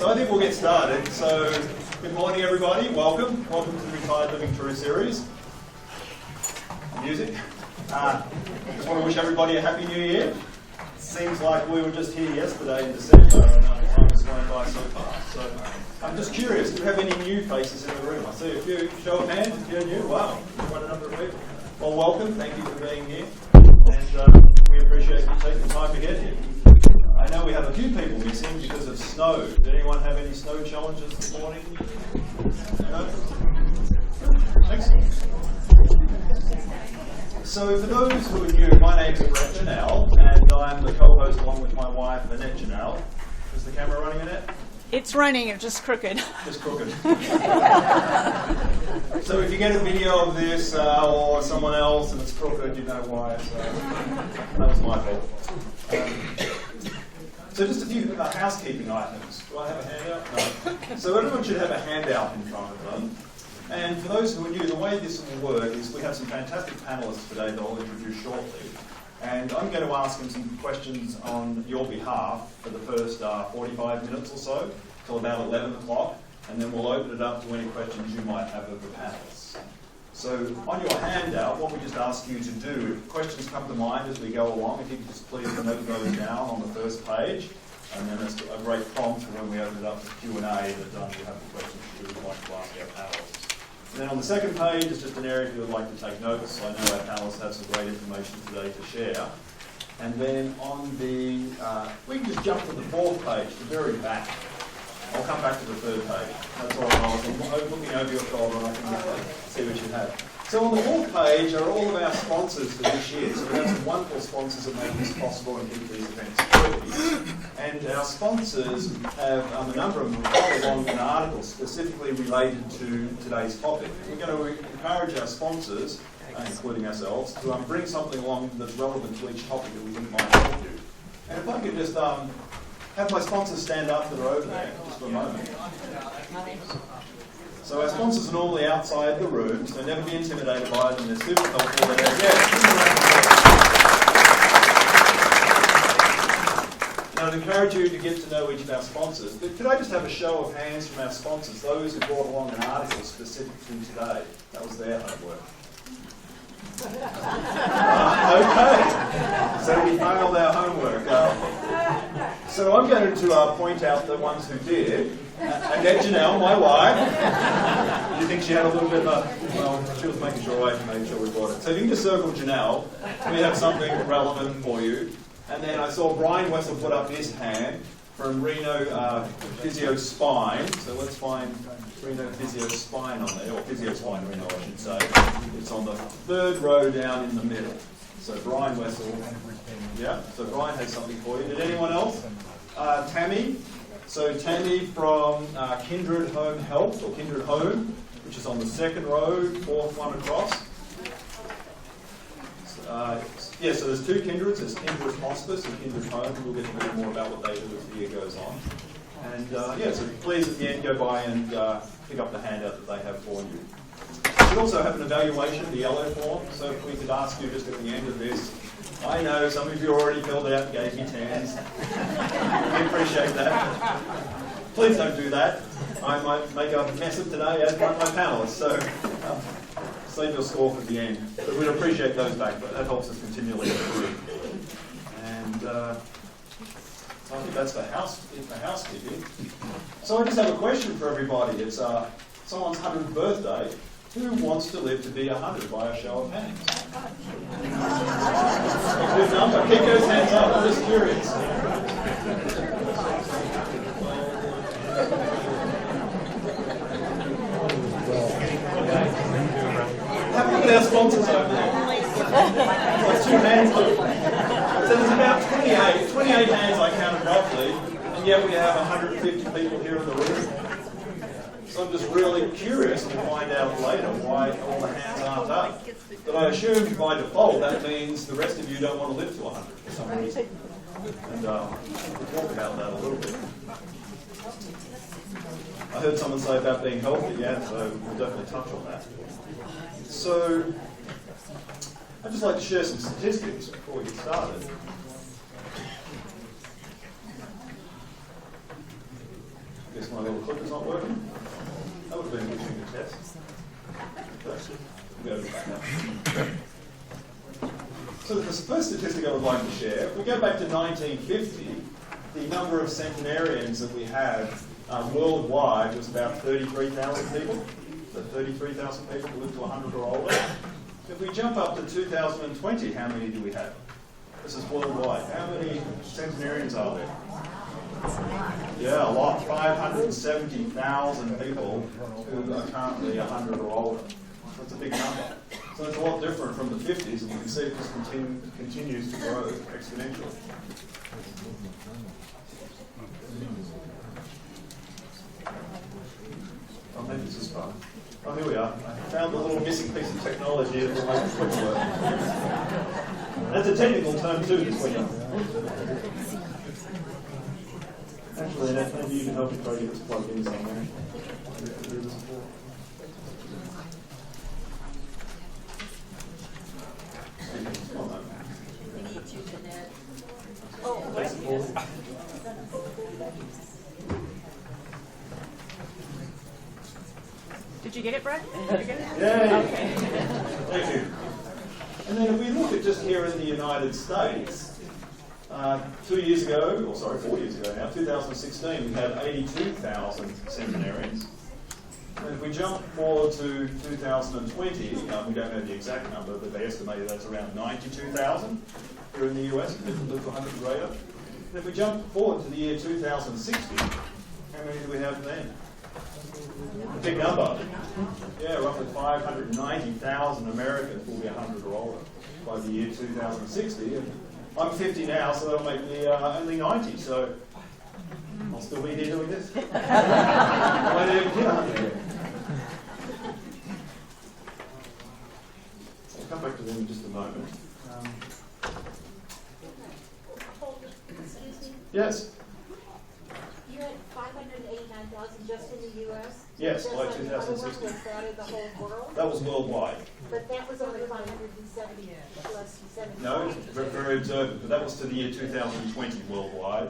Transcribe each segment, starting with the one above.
So I think we'll get started. So good morning, everybody. Welcome. Welcome to the Retired Living Through series. Music. Just want to wish everybody a happy new year. Seems like we were just here yesterday in December and time has gone by so fast. So I'm just curious, do we have any new faces in the room? I see a few. Show of hands if you're new. Wow, quite a number of people. Well, welcome. Thank you for being here. And we appreciate you taking the time to get here. I know we have a few people missing because of snow. Did anyone have any snow challenges this morning? No? Excellent. So for those who are new, my name is Brett Janelle, and I'm the co-host along with my wife, Annette Janelle. Is the camera running, Annette? It's running, it's just crooked. Just crooked. So if you get a video of this or someone else and it's crooked, you know why. So that was my fault. So just a few housekeeping items. Do I have a handout? No. So everyone should have a handout in front of them. And for those who are new, the way this will work is we have some fantastic panelists today that I'll introduce shortly. And I'm going to ask them some questions on your behalf for the first 45 minutes or so, till about 11 o'clock. And then we'll open it up to any questions you might have of the panelists. So on your handout, what we just ask you to do, if questions come to mind as we go along, if you could just please note those down on the first page. And then there's a great prompt for when we open it up to Q&A that you have the questions you would like to ask our panelists. And then on the second page is just an area if you would like to take notes. I know our panelists have some great information today to share. And then on the, we can just jump to the fourth page, the very back. I'll come back to the third page. That's all right. I'm looking over your shoulder and I can see what you have. So on the fourth page are all of our sponsors for this year. So we have some wonderful sponsors that make this possible and keep these events free. And our sponsors have a number of them quite along an article specifically related to today's topic. We're going to encourage our sponsors, including ourselves, to bring something along that's relevant to each topic that we think might help you. And if I could just have my sponsors stand up that are over there just for a moment. So our sponsors are normally outside the room, so never be intimidated by them. They're super helpful. Now, I'd encourage you to get to know each of our sponsors. But could I just have a show of hands from our sponsors, those who brought along an article specific to today? That was their homework. Okay. So we failed our homework. So I'm going to point out the ones who did. Annette Janelle, my wife. Do you think she had a little bit of well, she was making sure I made sure we brought it. So if you can just circle Janelle, we have something relevant for you. And then I saw Brian Wessel put up his hand from Reno Physio Spine. So let's find Reno Physio Spine on there, or Physio Spine Reno, I should say. It's on the third row down in the middle. So Brian Wessel. Yeah, so Brian has something for you. Did anyone else? Tammy. So Tammy from Kindred Home Health, or Kindred Home, which is on the second row, fourth one across. Yeah, so there's two Kindreds. There's Kindred Hospice and Kindred Home. We'll get to learn more about what they do as the year goes on. And yeah, so please at the end go by and pick up the handout that they have for you. We should also have an evaluation, the yellow form. So if we could ask you just at the end of this, I know some of you already filled out and gave me 10s. We appreciate that. Please don't do that. I might make a mess of today as one of my panelists. So save your score for the end. But we'd appreciate those back. But that helps us continually improve. And I think that's the housekeeping. So I just have a question for everybody. It's someone's 100th birthday. Who wants to live to be 100 by a show of hands? A good number. Keep those hands up. I'm just curious. Have a look at our sponsors over there. There's 2 hands up. So there's about 28 hands I counted roughly, and yet we have 150 people here in the room. So I'm just really curious to find out later why all the hands aren't up. But I assume by default that means the rest of you don't want to live to 100 for some reason. And we'll talk about that a little bit. I heard someone say about being healthy, yeah, so we'll definitely touch on that. So I'd just like to share some statistics before we get started. my little clip is not working. That would have been interesting to test. Go back up. So the first statistic I would like to share, if we go back to 1950, the number of centenarians that we had worldwide was about 33,000 people. So 33,000 people who lived to 100 or older. If we jump up to 2020, how many do we have? This is worldwide. How many centenarians are there? Yeah, a lot. 570,000 people who are currently 100 or older. That's a big number. So it's a lot different from the 50s, and you can see it just continues to grow exponentially. Oh, maybe it's this part. Oh, here we are. I found the little missing piece of technology that will make the quick work. That's a technical term too, this week. Actually, Annette, maybe you can help me try to get this plugged in somewhere. Did you get it, Brett? Did you get it? Yeah. Okay. Thank you. And then if we look at just here in the United States, 4 years ago now, 2016, we had 82,000 centenarians. And if we jump forward to 2020, we don't know the exact number, but they estimated that's around 92,000 here in the US, people live to 100 greater. And if we jump forward to the year 2060, how many do we have then? A big number. Yeah, roughly 590,000 Americans will be 100 or older by the year 2060. And I'm 50 now, so that'll make me only 90. So I'll still be here doing this. I won't even hit 100 yet. I'll come back to them in just a moment. Yes? You had 589,000 just in the U.S.? Yes, Just by like the other one, 2060. was that in the whole world? That was worldwide. But that was only 570 plus 70. No, very observant, but that was to the year 2020 worldwide.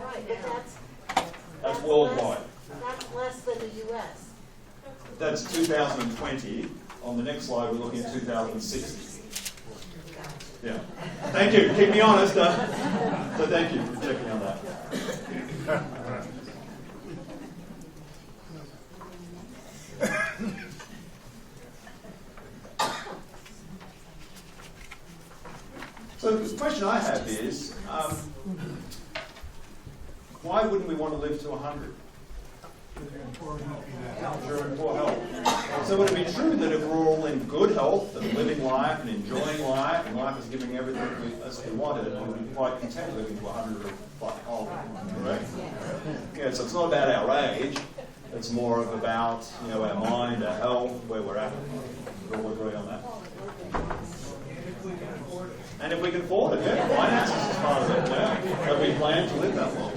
Right, but That's worldwide. That's less than the U.S. That's 2020. On the next slide, we're looking at 2060. Yeah. Thank you. Keep me honest. So thank you for checking on that. So the question I have is, why wouldn't we want to live to 100? You're in poor health. So would it be true that if we're all in good health and living life and enjoying life and life is giving everything as we wanted, we'd be quite content living to 100 or quite older, correct? Yeah, so it's not about our age, it's more of about our mind, our health, where we're at. We all agree on that. And if we can afford it, yeah, finances is part of it, yeah. But we plan to live that long.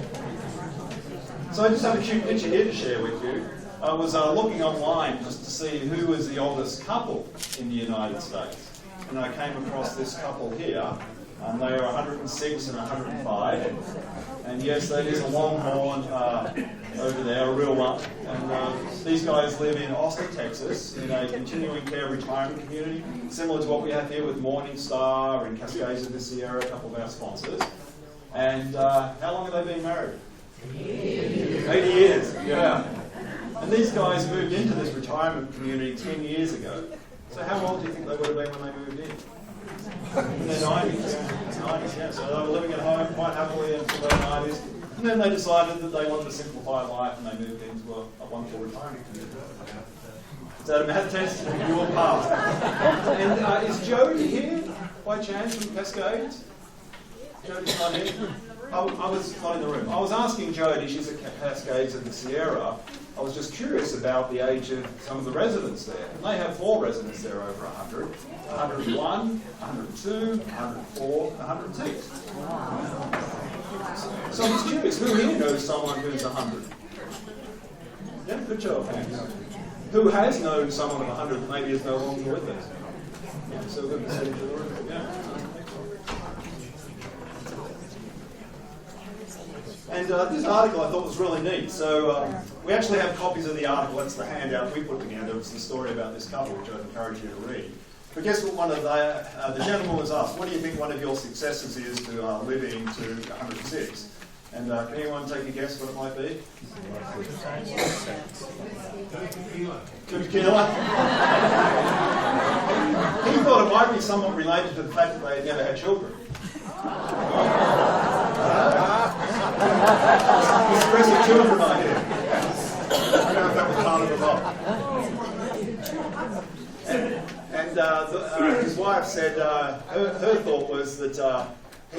So I just have a cute picture here to share with you. I was looking online just to see who was the oldest couple in the United States. And I came across this couple here. They are 106 and 105. And yes, that is a longhorn over there, a real one. And these guys live in Austin, Texas, in a continuing care retirement community, similar to what we have here with Morningstar and Cascades of the Sierra, a couple of our sponsors. And how long have they been married? 80 years, yeah. And these guys moved into this retirement community 10 years ago. So how old do you think they would have been when they moved in? In their 90s, yeah. So they were living at home quite happily until their 90s. And then they decided that they wanted to simplify life and they moved into a wonderful retirement community. Is that a math test? You all passed. And is Jody here by chance from Cascades? Jody's not here? I was not in the room. I was asking Jody, she's at Cascades of the Sierra. I was just curious about the age of some of the residents there. And they have 4 residents there over 100. 101, 102, 104, 106. So I was curious, who here knows someone who's 100? Yeah, good job. Thanks. Who has known someone of 100 that maybe is no longer with us? Yeah, so good percentage of the room. Yeah. And this article I thought was really neat. So we actually have copies of the article. That's the handout we put together. It's the story about this couple, which I'd encourage you to read. But guess what one of the gentleman was asked, what do you think one of your successes is to living to 106? And can anyone take a guess what it might be? Good killer. He thought it might be somewhat related to the fact that they had never had children. Expressive children idea. I don't know if that was part of it or not. And his wife said her thought was that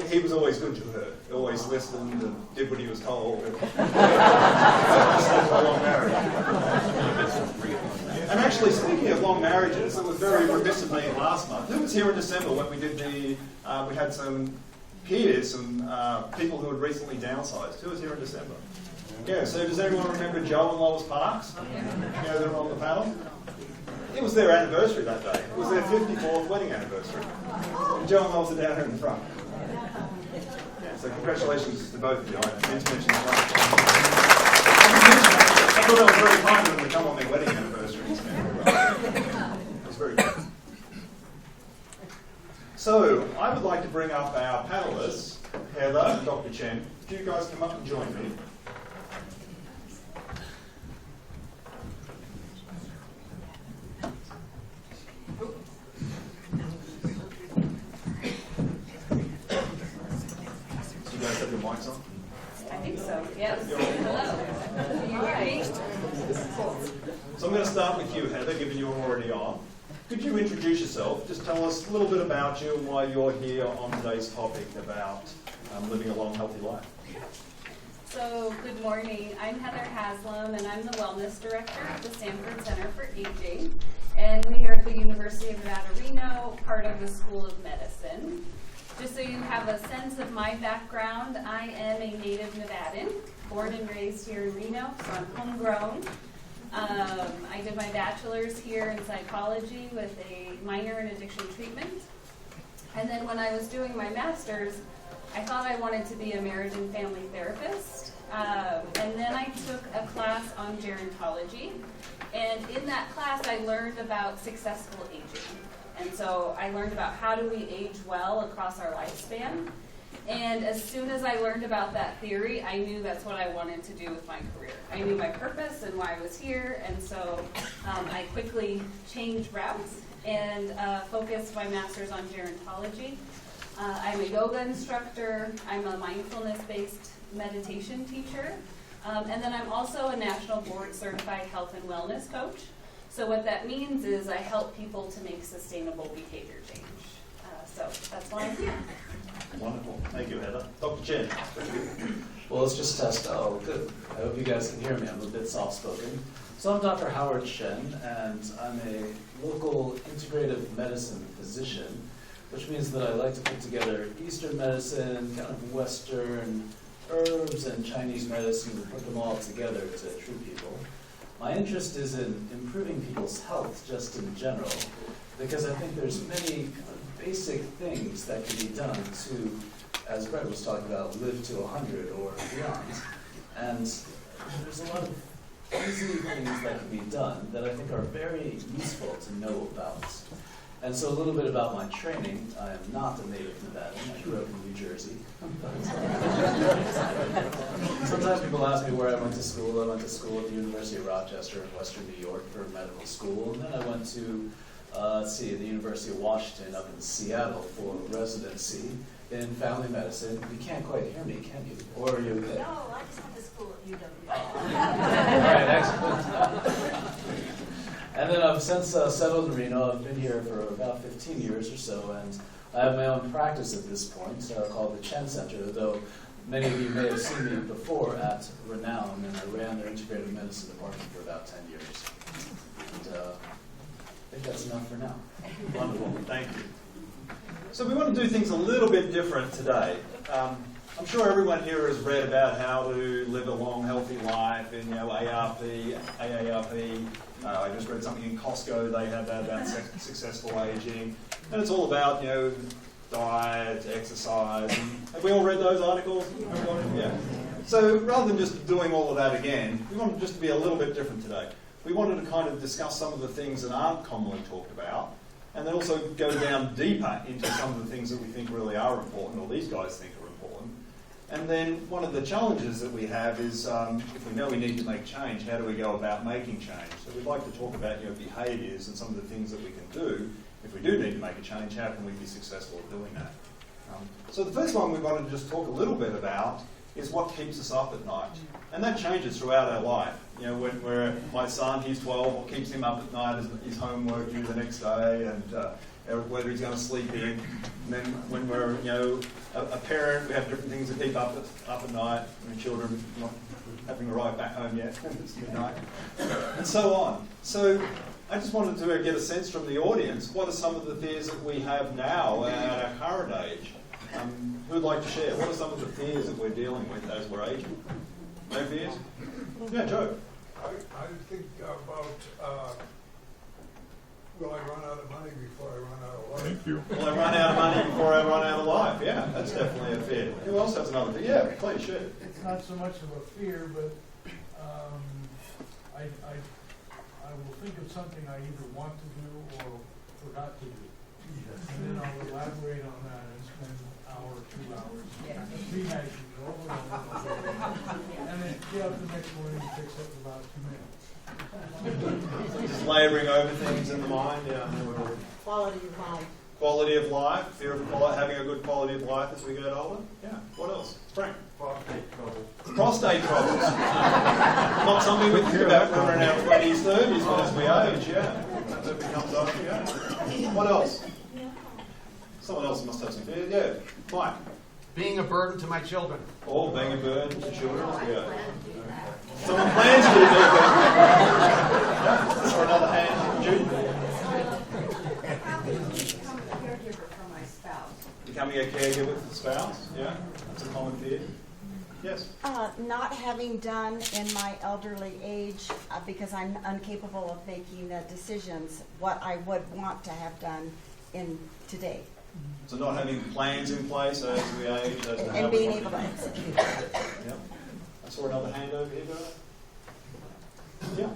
he was always good to her. He always listened and did what he was told. Long marriage. And actually, speaking of long marriages, it was very remiss of me last month. Who was here in December when we did we had some peers, some people who had recently downsized. Who was here in December? Yeah, so does anyone remember Joe and Lois Parks? You know, they're on the panel. It was their anniversary that day. It was their 54th wedding anniversary. And Joe and Lois are down here in the front. Yeah, so congratulations to both of you. I meant to mention that. I thought that was very kind of them to come on their wedding anniversaries. It was very good. So, I would like to bring up our panelists, Heather and Dr. Chen. Could you guys come up and join me? Do you guys have your mics on? I think so. Yes. Hello. Can you hear me? So I'm going to start with you, Heather, given you're already on. Could you introduce yourself? Just tell us a little bit about you and why you're here on today's topic about living a long, healthy life. So, good morning. I'm Heather Haslam, and I'm the Wellness Director at the Sanford Center for Aging. And we are at the University of Nevada, Reno, part of the School of Medicine. Just so you have a sense of my background, I am a native Nevadan, born and raised here in Reno, so I'm homegrown. I did my bachelor's here in psychology with a minor in addiction treatment. And then when I was doing my master's, I thought I wanted to be a marriage and family therapist. And then I took a class on gerontology. And in that class, I learned about successful aging. And so I learned about how do we age well across our lifespan. And as soon as I learned about that theory, I knew that's what I wanted to do with my career. I knew my purpose and why I was here, and so I quickly changed routes and focused my master's on gerontology. I'm a yoga instructor. I'm a mindfulness-based meditation teacher. And then I'm also a national board certified health and wellness coach. So what that means is I help people to make sustainable behavior change. So that's why I'm here. Wonderful. Thank you, Heather. Dr. Chen. Well, let's just test. Oh, good. I hope you guys can hear me. I'm a bit soft-spoken. So I'm Dr. Howard Chen, and I'm a local integrative medicine physician, which means that I like to put together Eastern medicine, kind of Western herbs, and Chinese medicine, and put them all together to treat people. My interest is in improving people's health just in general, because I think there's many kind of basic things that can be done to, as Brett was talking about, live to 100 or beyond. And there's a lot of easy things that can be done that I think are very useful to know about. And so a little bit about my training. I am not a native Nevadan. I grew up in New Jersey. Sometimes people ask me where I went to school. I went to school at the University of Rochester in Western New York for medical school. And then I went to, the University of Washington up in Seattle for residency in family medicine. You can't quite hear me, can you? Or are you okay? No, I just went to school at UW. All right, excellent. And then I've since settled in Reno. I've been here for about 15 years or so, and I have my own practice at this point called the Chen Center, though many of you may have seen me before at Renown, and I ran their integrative medicine department for about 10 years. And I think that's enough for now. Wonderful. Thank you. So we want to do things a little bit different today. I'm sure everyone here has read about how to live a long, healthy life in, ARP, AARP. I just read something in Costco. They have that about successful aging, and it's all about diet, exercise. Have we all read those articles? Everybody? Yeah. So rather than just doing all of that again, we wanted just to be a little bit different today. We wanted to kind of discuss some of the things that aren't commonly talked about, and then also go down deeper into some of the things that we think really are important, or these guys think are important. And then one of the challenges that we have is, if we know we need to make change, how do we go about making change? So we'd like to talk about behaviours and some of the things that we can do. If we do need to make a change, how can we be successful at doing that? So the first one we wanted to just talk a little bit about is what keeps us up at night. And that changes throughout our life. When my son, he's 12, what keeps him up at night is his homework due the next day, and whether he's going to sleep in. And then when we're, a parent, we have different things that keep up at night. Children not having arrived back home yet, it's midnight, and so on. So I just wanted to get a sense from the audience, what are some of the fears that we have now at our current age? Who'd like to share? What are some of the fears that we're dealing with as we're aging? No fears? Yeah, Joe. I think about, will I run out of money before I run out of life? Thank you. Will I run out of money before I run out of life? Yeah, that's definitely a fear. Who else has another fear? Yeah, please, share. It's not so much of a fear, but I will think of something I either want to do or forgot to do. And then I'll elaborate on that and spend an hour or 2 hours rehashing it over and over. And then get up the next morning and fix it in about 2 minutes. Just labouring over things in the mind. Yeah. Quality of life. Quality of life, fear of having a good quality of life as we get older. Yeah. What else? Frank. Prostate trouble. Prostate troubles. Not something we think about when we're in our 20s, 30s, but as we age, yeah. That becomes over, yeah. What else? Someone else must have some fear. Yeah. Mike. Being a burden to my children. Oh, being a burden to children. Yeah. Someone plans to do that. Or another hand. Jude. Becoming a caregiver for the spouse. Yeah. That's a common fear. Yes. Not having done in my elderly age, because I'm incapable of making decisions, what I would want to have done in today. So not having plans in place as we age. As to and being able to execute. Yep. I saw another hand over here, guys. Yeah.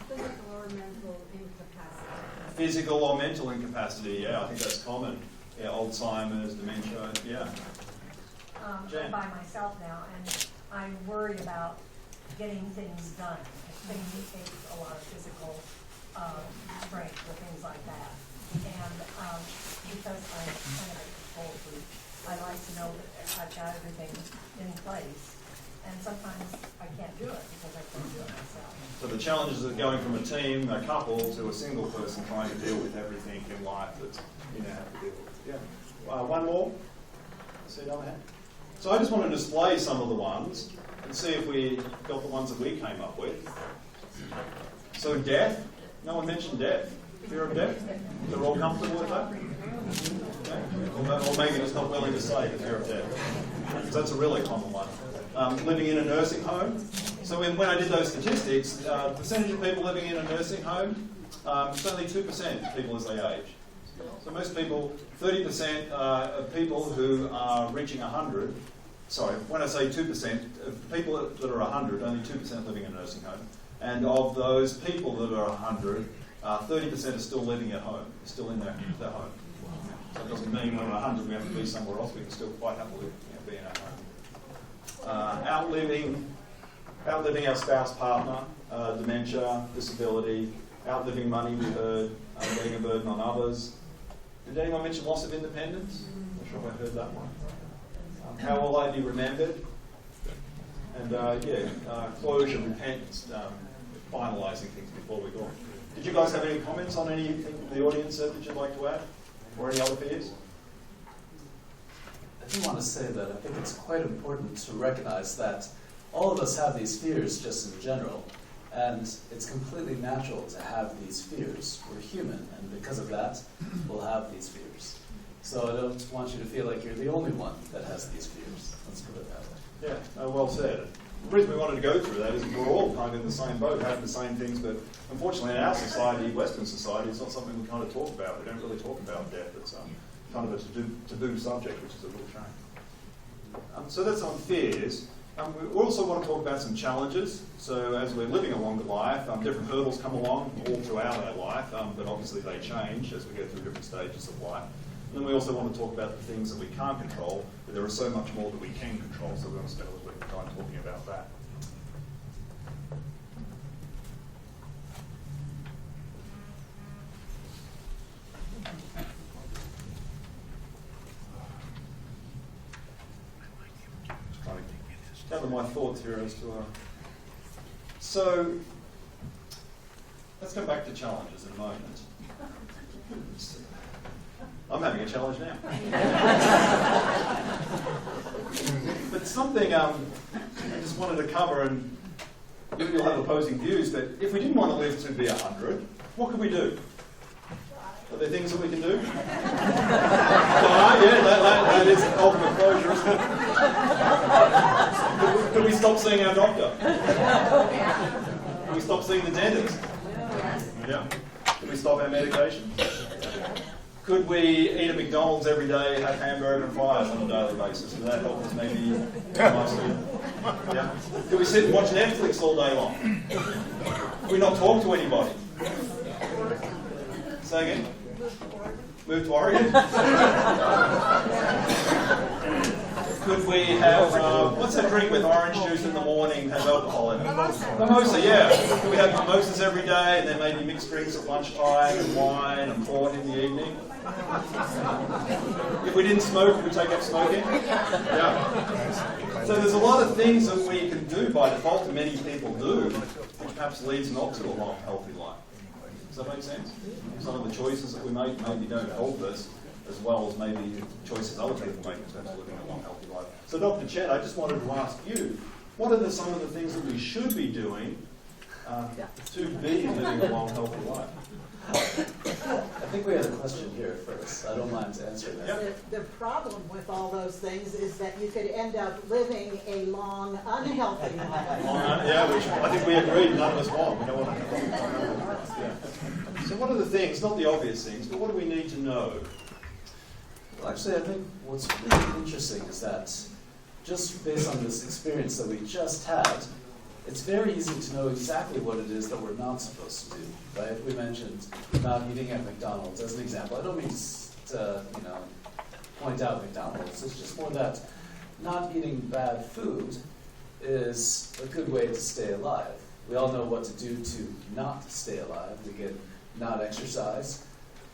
Physical or mental incapacity. Physical or mental incapacity, yeah, I think that's common. Yeah, Alzheimer's, dementia, yeah. I'm by myself now, and I worry about getting things done. Things take a lot of physical strength for things like that. And because I'm kind of a control freak, I like to know that I've got everything in place. And sometimes I can't do it because I can't do it myself. So the challenges of going from a team, a couple, to a single person trying to deal with everything in life that you now have to deal with. Yeah. One more. See another hand. So I just want to display some of the ones and see if we got the ones that we came up with. So death. No one mentioned death. Fear of death. They're all comfortable with that? Okay. Or Megan is not willing to say the fear of death. Because that's a really common one. Living in a nursing home. So when I did those statistics, the percentage of people living in a nursing home, it's only 2% of people as they age. So most people, 30% of people who are reaching 100, sorry, when I say 2%, of people that are 100, only 2% living in a nursing home. And of those people that are 100, 30% are still living at home, still in their home. So it doesn't mean when we're 100 we have to be somewhere else, we can still quite happily be in our home. Outliving our spouse, partner, dementia, disability, outliving money we heard, being a burden on others. Did anyone mention loss of independence? I'm not sure if I heard that one. How will I be remembered? And closure, repentance, finalising things before we go. Did you guys have any comments on anything the audience said that you'd like to add? Or any other fears? I do want to say that I think it's quite important to recognize that all of us have these fears just in general, and it's completely natural to have these fears. We're human, and because of that, we'll have these fears. So I don't want you to feel like you're the only one that has these fears. Let's put it that way. Yeah, well said. The reason we wanted to go through that is we're all kind of in the same boat, having the same things, but unfortunately in our society, Western society, it's not something we kind of talk about. We don't really talk about death. It's kind of a taboo subject, which is a real shame. So that's on fears. We also want to talk about some challenges. So as we're living a longer life, different hurdles come along all throughout our life, but obviously they change as we go through different stages of life. And then we also want to talk about the things that we can't control, but there is so much more that we can control, so we're going to spend a little bit of time talking about that. Gather my thoughts here as to so let's go back to challenges in a moment. I'm having a challenge now. But something I just wanted to cover, and maybe you'll have opposing views, but if we didn't want to live to be 100, what could we do? Are there things that we can do? That is ultimate closure, isn't it? Could we stop seeing our doctor? Could we stop seeing the dentist? Yeah. Could we stop our medication? Could we eat at McDonald's every day, have hamburger and fries on a daily basis? Would that help us maybe nicely? Yeah. Could we sit and watch Netflix all day long? Could we not talk to anybody? Say again? Move to Oregon? Could we have, what's that drink with orange juice in the morning, have alcohol in it? Mimosa, yeah. Could we have mimosas every day and then maybe mixed drinks at lunchtime and wine and port in the evening? If we didn't smoke, would we take up smoking? Yeah. So there's a lot of things that we can do by default, and many people do, which perhaps leads not to a long, healthy life. Does that make sense? Some of the choices that we make maybe don't help us, as well as maybe choices other people make in terms of living a long, healthy life. So Dr. Chet, I just wanted to ask you, what are some of the things that we should be doing to be living a long, healthy life? I think we had a question here first. I don't mind answering that. Yep. The problem with all those things is that you could end up living a long, unhealthy life. Yeah, I think we agreed, none of us want. We don't want to. Yeah. So what are the things, not the obvious things, but what do we need to know? Well, actually, I think what's really interesting is that just based on this experience that we just had, it's very easy to know exactly what it is that we're not supposed to do, right? We mentioned not eating at McDonald's as an example. I don't mean to, point out McDonald's. It's just more that not eating bad food is a good way to stay alive. We all know what to do to not stay alive. We can not exercise,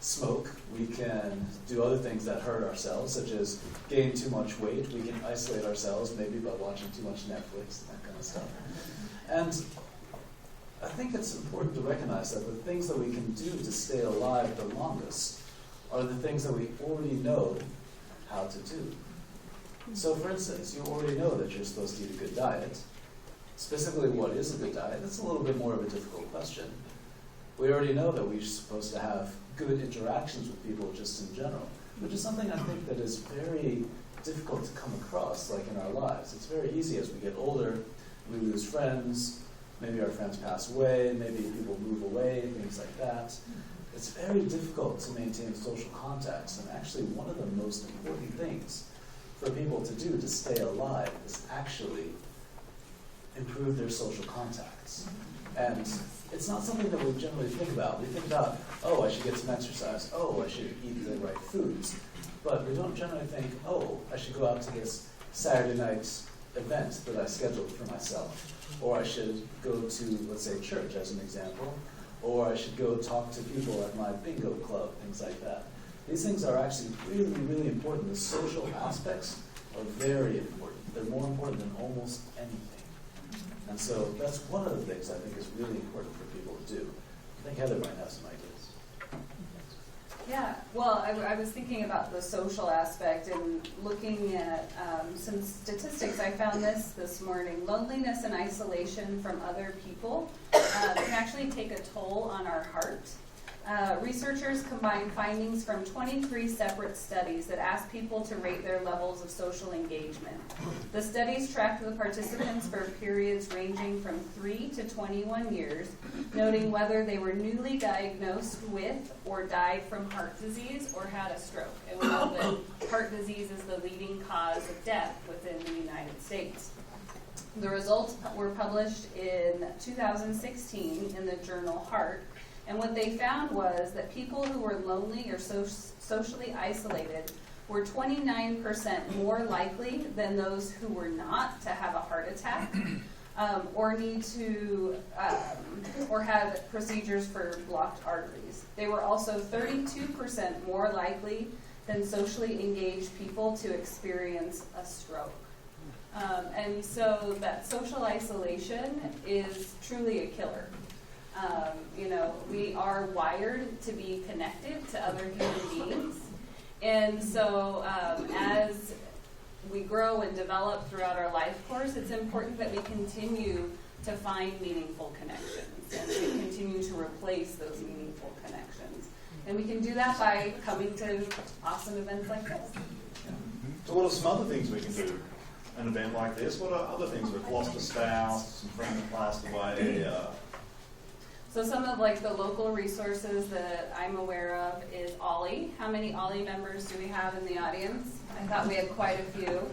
smoke. We can do other things that hurt ourselves, such as gain too much weight. We can isolate ourselves, maybe by watching too much Netflix and that kind of stuff. And I think it's important to recognize that the things that we can do to stay alive the longest are the things that we already know how to do. So for instance, you already know that you're supposed to eat a good diet. Specifically, what is a good diet? That's a little bit more of a difficult question. We already know that we're supposed to have good interactions with people just in general, which is something I think that is very difficult to come across, like in our lives. It's very easy as we get older, we lose friends, maybe our friends pass away, maybe people move away, things like that. It's very difficult to maintain social contacts, and actually one of the most important things for people to do to stay alive is actually improve their social contacts. And it's not something that we generally think about. We think about, oh, I should get some exercise. Oh, I should eat the right foods. But we don't generally think, oh, I should go out to this Saturday night event that I scheduled for myself. Or I should go to, let's say, church as an example. Or I should go talk to people at my bingo club, things like that. These things are actually really, really important. The social aspects are very important. They're more important than almost anything. And so that's one of the things I think is really important for people to do. I think Heather might have some ideas. Yeah, well, I was thinking about the social aspect and looking at some statistics. I found this morning. Loneliness and isolation from other people can actually take a toll on our heart. Researchers combined findings from 23 separate studies that asked people to rate their levels of social engagement. The studies tracked the participants for periods ranging from 3 to 21 years, noting whether they were newly diagnosed with or died from heart disease or had a stroke. And we know that heart disease is the leading cause of death within the United States. The results were published in 2016 in the journal Heart, and what they found was that people who were lonely or socially isolated were 29% more likely than those who were not to have a heart attack or need to or have procedures for blocked arteries. They were also 32% more likely than socially engaged people to experience a stroke. And so that social isolation is truly a killer. We are wired to be connected to other human beings. And so as we grow and develop throughout our life course, it's important that we continue to find meaningful connections and to continue to replace those meaningful connections. And we can do that by coming to awesome events like this. So what are some other things we can do? An event like this? What are other things? We've lost a spouse, some friends have passed away. So some of the local resources that I'm aware of is OLLI. How many OLLI members do we have in the audience? I thought we had quite a few.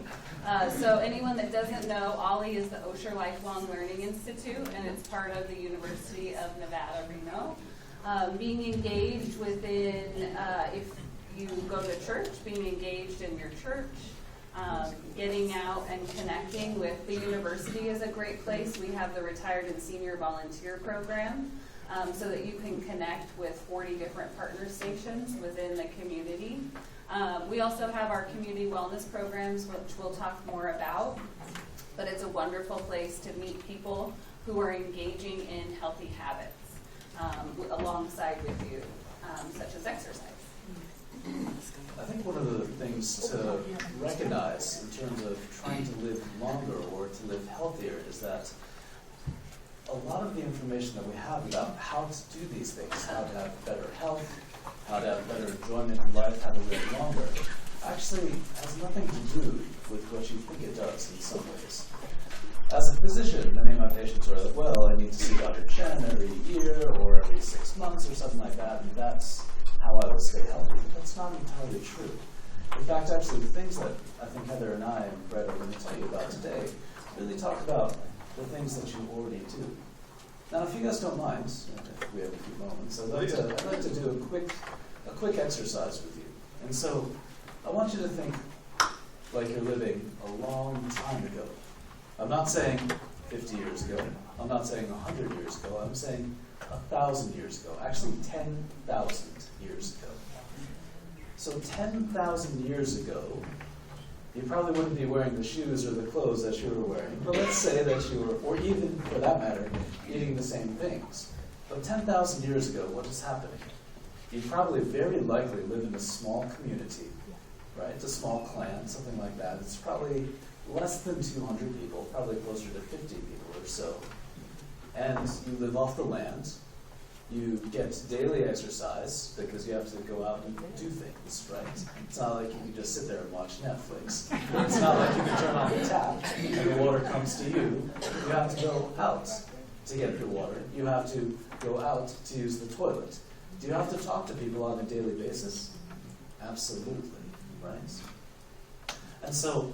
So anyone that doesn't know, OLLI is the Osher Lifelong Learning Institute, and it's part of the University of Nevada, Reno. Being engaged within, if you go to church, being engaged in your church, getting out and connecting with the university is a great place. We have the Retired and Senior Volunteer Program, so that you can connect with 40 different partner stations within the community. We also have our community wellness programs, which we'll talk more about, but it's a wonderful place to meet people who are engaging in healthy habits alongside with you, such as exercise. I think one of the things to recognize in terms of trying to live longer or to live healthier is that a lot of the information that we have about how to do these things, how to have better health, how to have better enjoyment in life, how to live longer, actually has nothing to do with what you think it does in some ways. As a physician, many of my patients are like, well, I need to see Dr. Chen every year or every 6 months or something like that, and that's how I will stay healthy. But that's not entirely true. In fact, actually, the things that I think Heather and I and Brett are going to tell you about today really talk about the things that you already do. Now, if you guys don't mind, if we have a few moments, I'd like to do a quick exercise with you. And so I want you to think like you're living a long time ago. I'm not saying 50 years ago. I'm not saying 100 years ago. I'm saying 1,000 years ago. Actually, 10,000 years ago. So 10,000 years ago, you probably wouldn't be wearing the shoes or the clothes that you were wearing. But let's say that you were, or even for that matter, eating the same things. But 10,000 years ago, what is happening? You probably very likely live in a small community, right? It's a small clan, something like that. It's probably less than 200 people, probably closer to 50 people or so. And you live off the land. You get daily exercise because you have to go out and do things, right? It's not like you can just sit there and watch Netflix. It's not like you can turn on the tap and the water comes to you. You have to go out to get the water. You have to go out to use the toilet. Do you have to talk to people on a daily basis? Absolutely, right? And so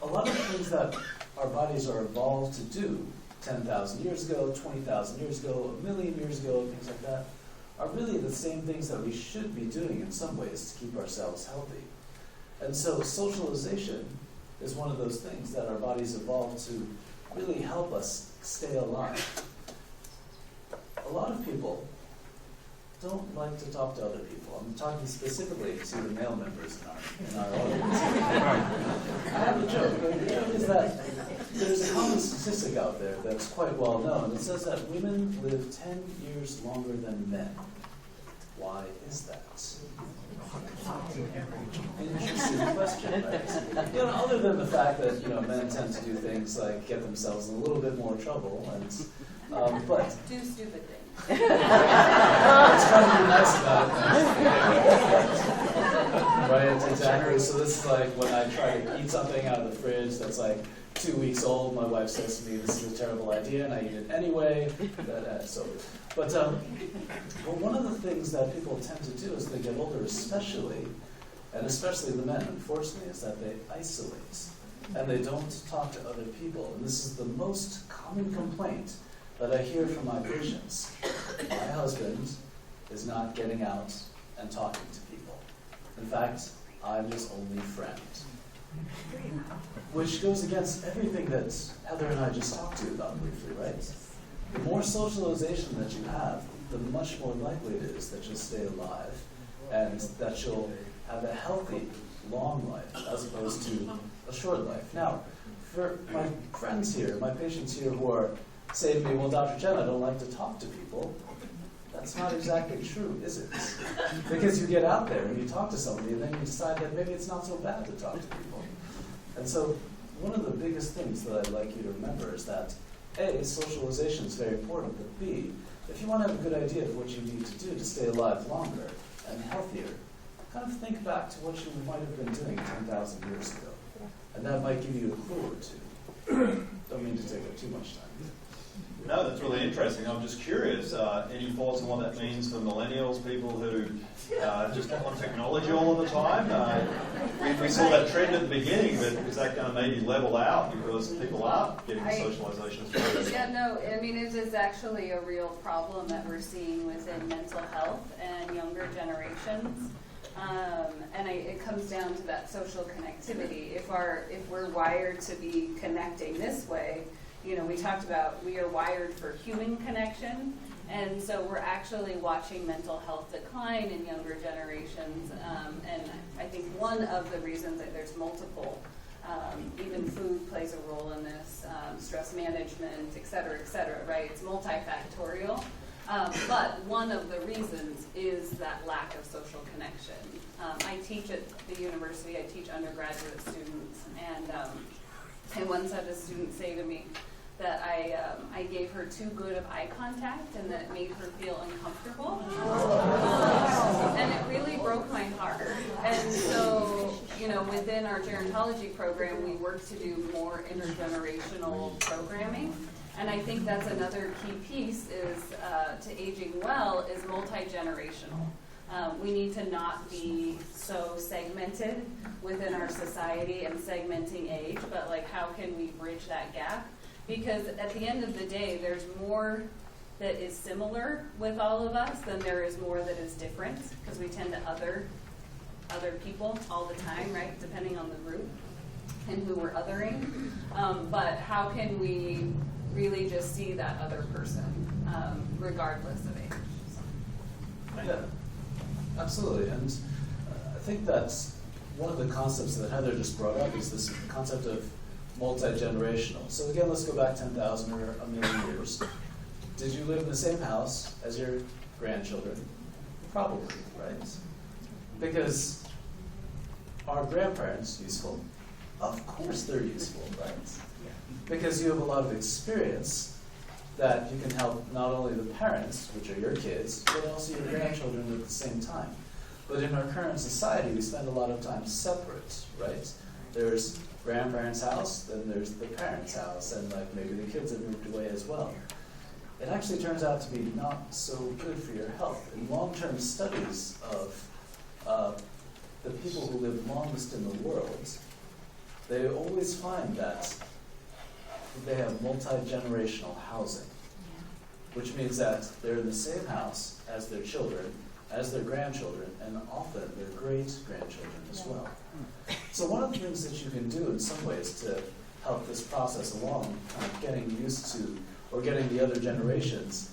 a lot of things that our bodies are evolved to do 10,000 years ago, 20,000 years ago, 1,000,000 years ago, things like that, are really the same things that we should be doing in some ways to keep ourselves healthy. And so socialization is one of those things that our bodies evolved to really help us stay alive. A lot of people don't like to talk to other people. I'm talking specifically to the male members in our audience. I have a joke. The joke is that there's a common statistic out there that's quite well known. It says that women live 10 years longer than men. Why is that? Interesting question, right? Other than the fact that men tend to do things like get themselves in a little bit more trouble, and but do stupid things. It's trying to be nice about it. Right, exactly. So this is like when I try to eat something out of the fridge that's like 2 weeks old, my wife says to me, this is a terrible idea, and I eat it anyway. But one of the things that people tend to do as they get older, especially the men, unfortunately, is that they isolate. and they don't talk to other people. And this is the most common complaint that I hear from my patients. My husband is not getting out and talking to people. In fact, I'm his only friend. Which goes against everything that Heather and I just talked to you about briefly, right? The more socialization that you have, the much more likely it is that you'll stay alive and that you'll have a healthy, long life as opposed to a short life. Now, for my friends here, my patients here who are saying to me, well, Dr. Chen, I don't like to talk to people. That's not exactly true, is it? Because you get out there and you talk to somebody and then you decide that maybe it's not so bad to talk to people. And so one of the biggest things that I'd like you to remember is that A, socialization is very important, but B, if you want to have a good idea of what you need to do to stay alive longer and healthier, kind of think back to what you might have been doing 10,000 years ago. And that might give you a clue or two. Don't mean to take up too much time. No, that's really interesting. I'm just curious. Any thoughts on what that means for millennials, people who just on technology all of the time? We saw that trend at the beginning, but is that going to maybe level out because people aren't getting the socialization as well? Yeah, no, I mean, it is actually a real problem that we're seeing within mental health and younger generations. And it comes down to that social connectivity. If we're wired to be connecting this way, you know, we talked about we are wired for human connection, and so we're actually watching mental health decline in younger generations. And I think one of the reasons that there's multiple, even food plays a role in this, stress management, et cetera, right? It's multifactorial. But one of the reasons is that lack of social connection. I teach at the university, I teach undergraduate students, and once I had a student say to me that I gave her too good of eye contact and that it made her feel uncomfortable. And it really broke my heart. And so, you know, within our gerontology program, we work to do more intergenerational programming. And I think that's another key piece is to aging well is multi-generational. We need to not be so segmented within our society and segmenting age, but like how can we bridge that gap? Because at the end of the day, there's more that is similar with all of us than there is more that is different, because we tend to other people all the time, right, depending on the group and who we're othering. But how can we really just see that other person, regardless of age? Yeah, absolutely. And I think that's one of the concepts that Heather just brought up is this concept of multi-generational. So again, let's go back 10,000 or a million years. Did you live in the same house as your grandchildren? Probably, right? Because are grandparents useful? Of course they're useful, right? Because you have a lot of experience that you can help not only the parents, which are your kids, but also your grandchildren at the same time. But in our current society, we spend a lot of time separate, right? There's grandparents' house, then there's the parents' house, and like maybe the kids have moved away as well. It actually turns out to be not so good for your health. In long-term studies of the people who live longest in the world, they always find that they have multi-generational housing, which means that they're in the same house as their children, as their grandchildren, and often their great-grandchildren as well. So one of the things that you can do in some ways to help this process along, kind of getting used to, or getting the other generations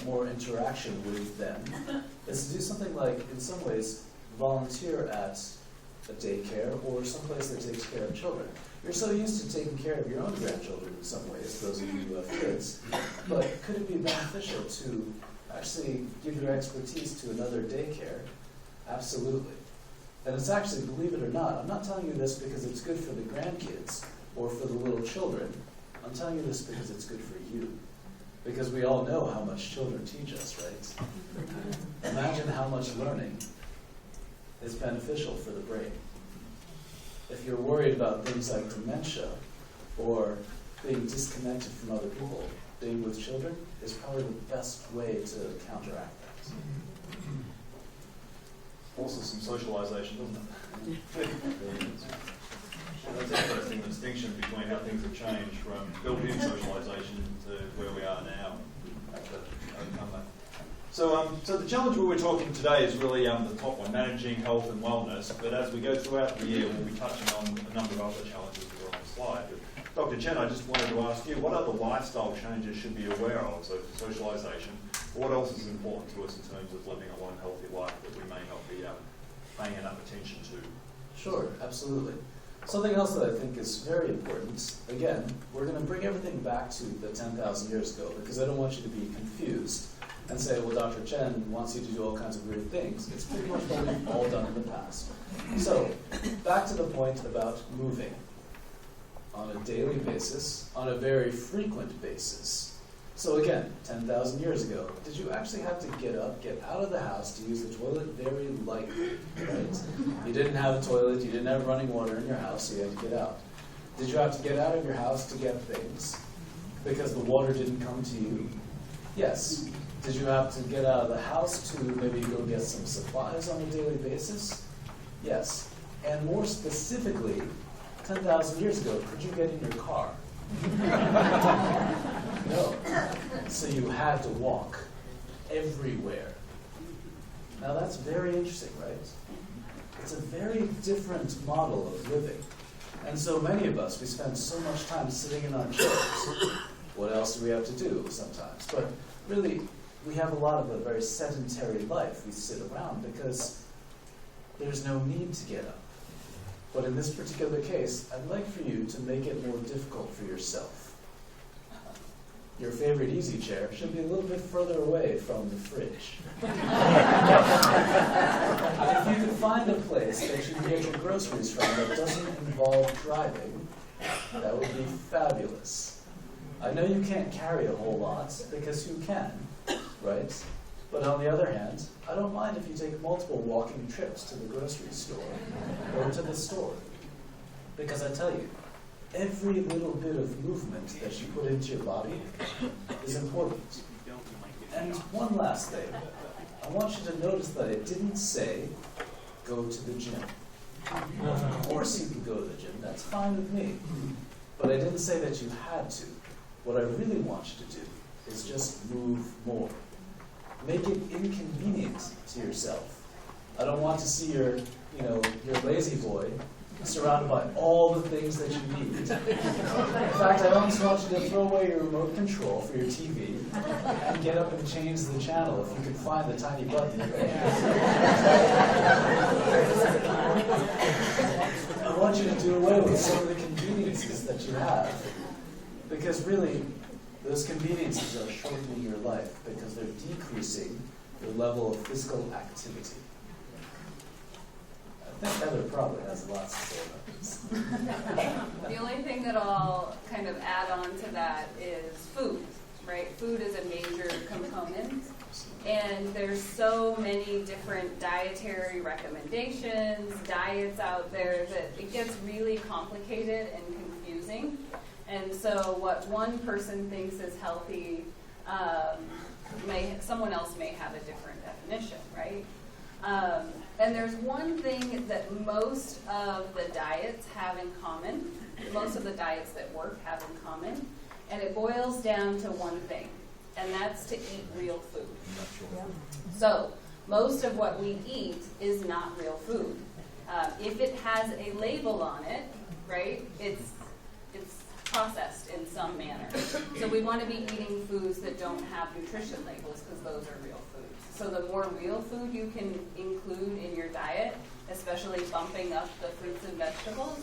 more interaction with them, is to do something like, in some ways, volunteer at a daycare or someplace that takes care of children. You're so used to taking care of your own grandchildren in some ways, those of you who have kids, but could it be beneficial to actually give your expertise to another daycare? Absolutely. And it's actually, believe it or not, I'm not telling you this because it's good for the grandkids or for the little children. I'm telling you this because it's good for you. Because we all know how much children teach us, right? Imagine how much learning is beneficial for the brain. If you're worried about things like dementia or being disconnected from other people, being with children is probably the best way to counteract that. Also some socialization, doesn't it? That's interesting, the distinction between how things have changed from built-in socialisation to where we are now. So the challenge we were talking today is really the top one, managing health and wellness. But as we go throughout the year, we'll be touching on a number of other challenges that are on the slide. But Dr. Chen, I just wanted to ask you, what other lifestyle changes should be aware of? So socialisation, what else is important to us in terms of living a long, healthy life that we may not be paying enough attention to? Sure, absolutely. Something else that I think is very important, again, we're going to bring everything back to the 10,000 years ago, because I don't want you to be confused and say, well, Dr. Chen wants you to do all kinds of weird things. It's pretty much what we've all done in the past. So, back to the point about moving on a daily basis, on a very frequent basis. So again, 10,000 years ago, did you actually have to get up, get out of the house to use the toilet? Very likely, right? You didn't have a toilet, you didn't have running water in your house, so you had to get out. Did you have to get out of your house to get things because the water didn't come to you? Yes. Did you have to get out of the house to maybe go get some supplies on a daily basis? Yes. And more specifically, 10,000 years ago, could you get in your car? No. So you had to walk everywhere. Now that's very interesting, right? It's a very different model of living. And so many of us, we spend so much time sitting in our chairs. What else do we have to do sometimes? But really, we have a lot of a very sedentary life. We sit around because there's no need to get up. But in this particular case, I'd like for you to make it more difficult for yourself. Your favorite easy chair should be a little bit further away from the fridge. If you can find a place that you can get your groceries from that doesn't involve driving, that would be fabulous. I know you can't carry a whole lot, because who can, right? But on the other hand, I don't mind if you take multiple walking trips to the grocery store or to the store. Because I tell you, every little bit of movement that you put into your body is important. And one last thing. I want you to notice that it didn't say, go to the gym. Of course you can go to the gym, that's fine with me. But I didn't say that you had to. What I really want you to do is just move more. Make it inconvenient to yourself. I don't want to see your lazy boy surrounded by all the things that you need. In fact, I almost want you to throw away your remote control for your TV and get up and change the channel if you can find the tiny button. I want you to do away with some of the conveniences that you have. Because really, those conveniences are shortening your life because they're decreasing your level of physical activity. I think Heather probably has lots to say about this. The only thing that I'll kind of add on to that is food, right? Food is a major component, and there's so many different dietary recommendations, diets out there that it gets really complicated and confusing. And so what one person thinks is healthy, someone else may have a different definition, right? And there's one thing that most of the diets have in common, most of the diets that work have in common, and it boils down to one thing, and that's to eat real food. So most of what we eat is not real food. If it has a label on it, right, it's processed in some manner. So we want to be eating foods that don't have nutrition labels because those are real foods. So the more real food you can include in your diet, especially bumping up the fruits and vegetables,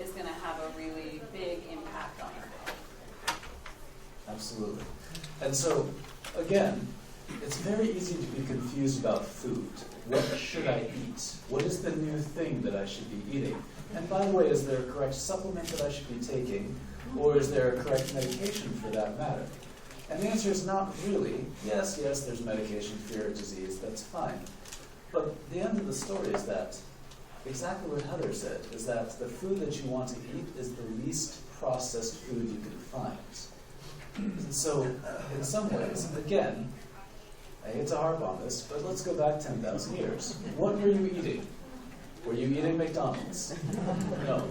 is going to have a really big impact on your health. Absolutely. And so, again, it's very easy to be confused about food. What should I eat? What is the new thing that I should be eating? And by the way, is there a correct supplement that I should be taking? Or is there a correct medication for that matter? And the answer is not really. Yes, there's medication for your disease, that's fine. But the end of the story is that, exactly what Heather said, is that the food that you want to eat is the least processed food you can find. And so, in some ways, again, I hate to harp on this, but let's go back 10,000 years. What were you eating? Were you eating McDonald's? No.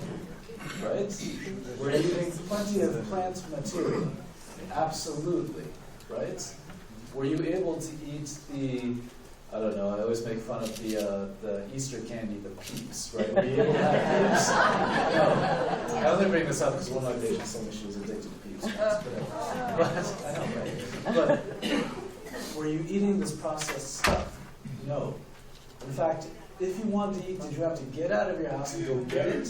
Right? Were you eating plenty of plant material? Absolutely. Right? Were you able to eat the, I don't know, I always make fun of the Easter candy, the Peeps, right? Were you able to have Peeps? No. I only bring this up because one of my patients told me she was addicted to Peeps. But, I know, right? But were you eating this processed stuff? No. In fact, if you wanted to eat, did you have to get out of your house and go get it?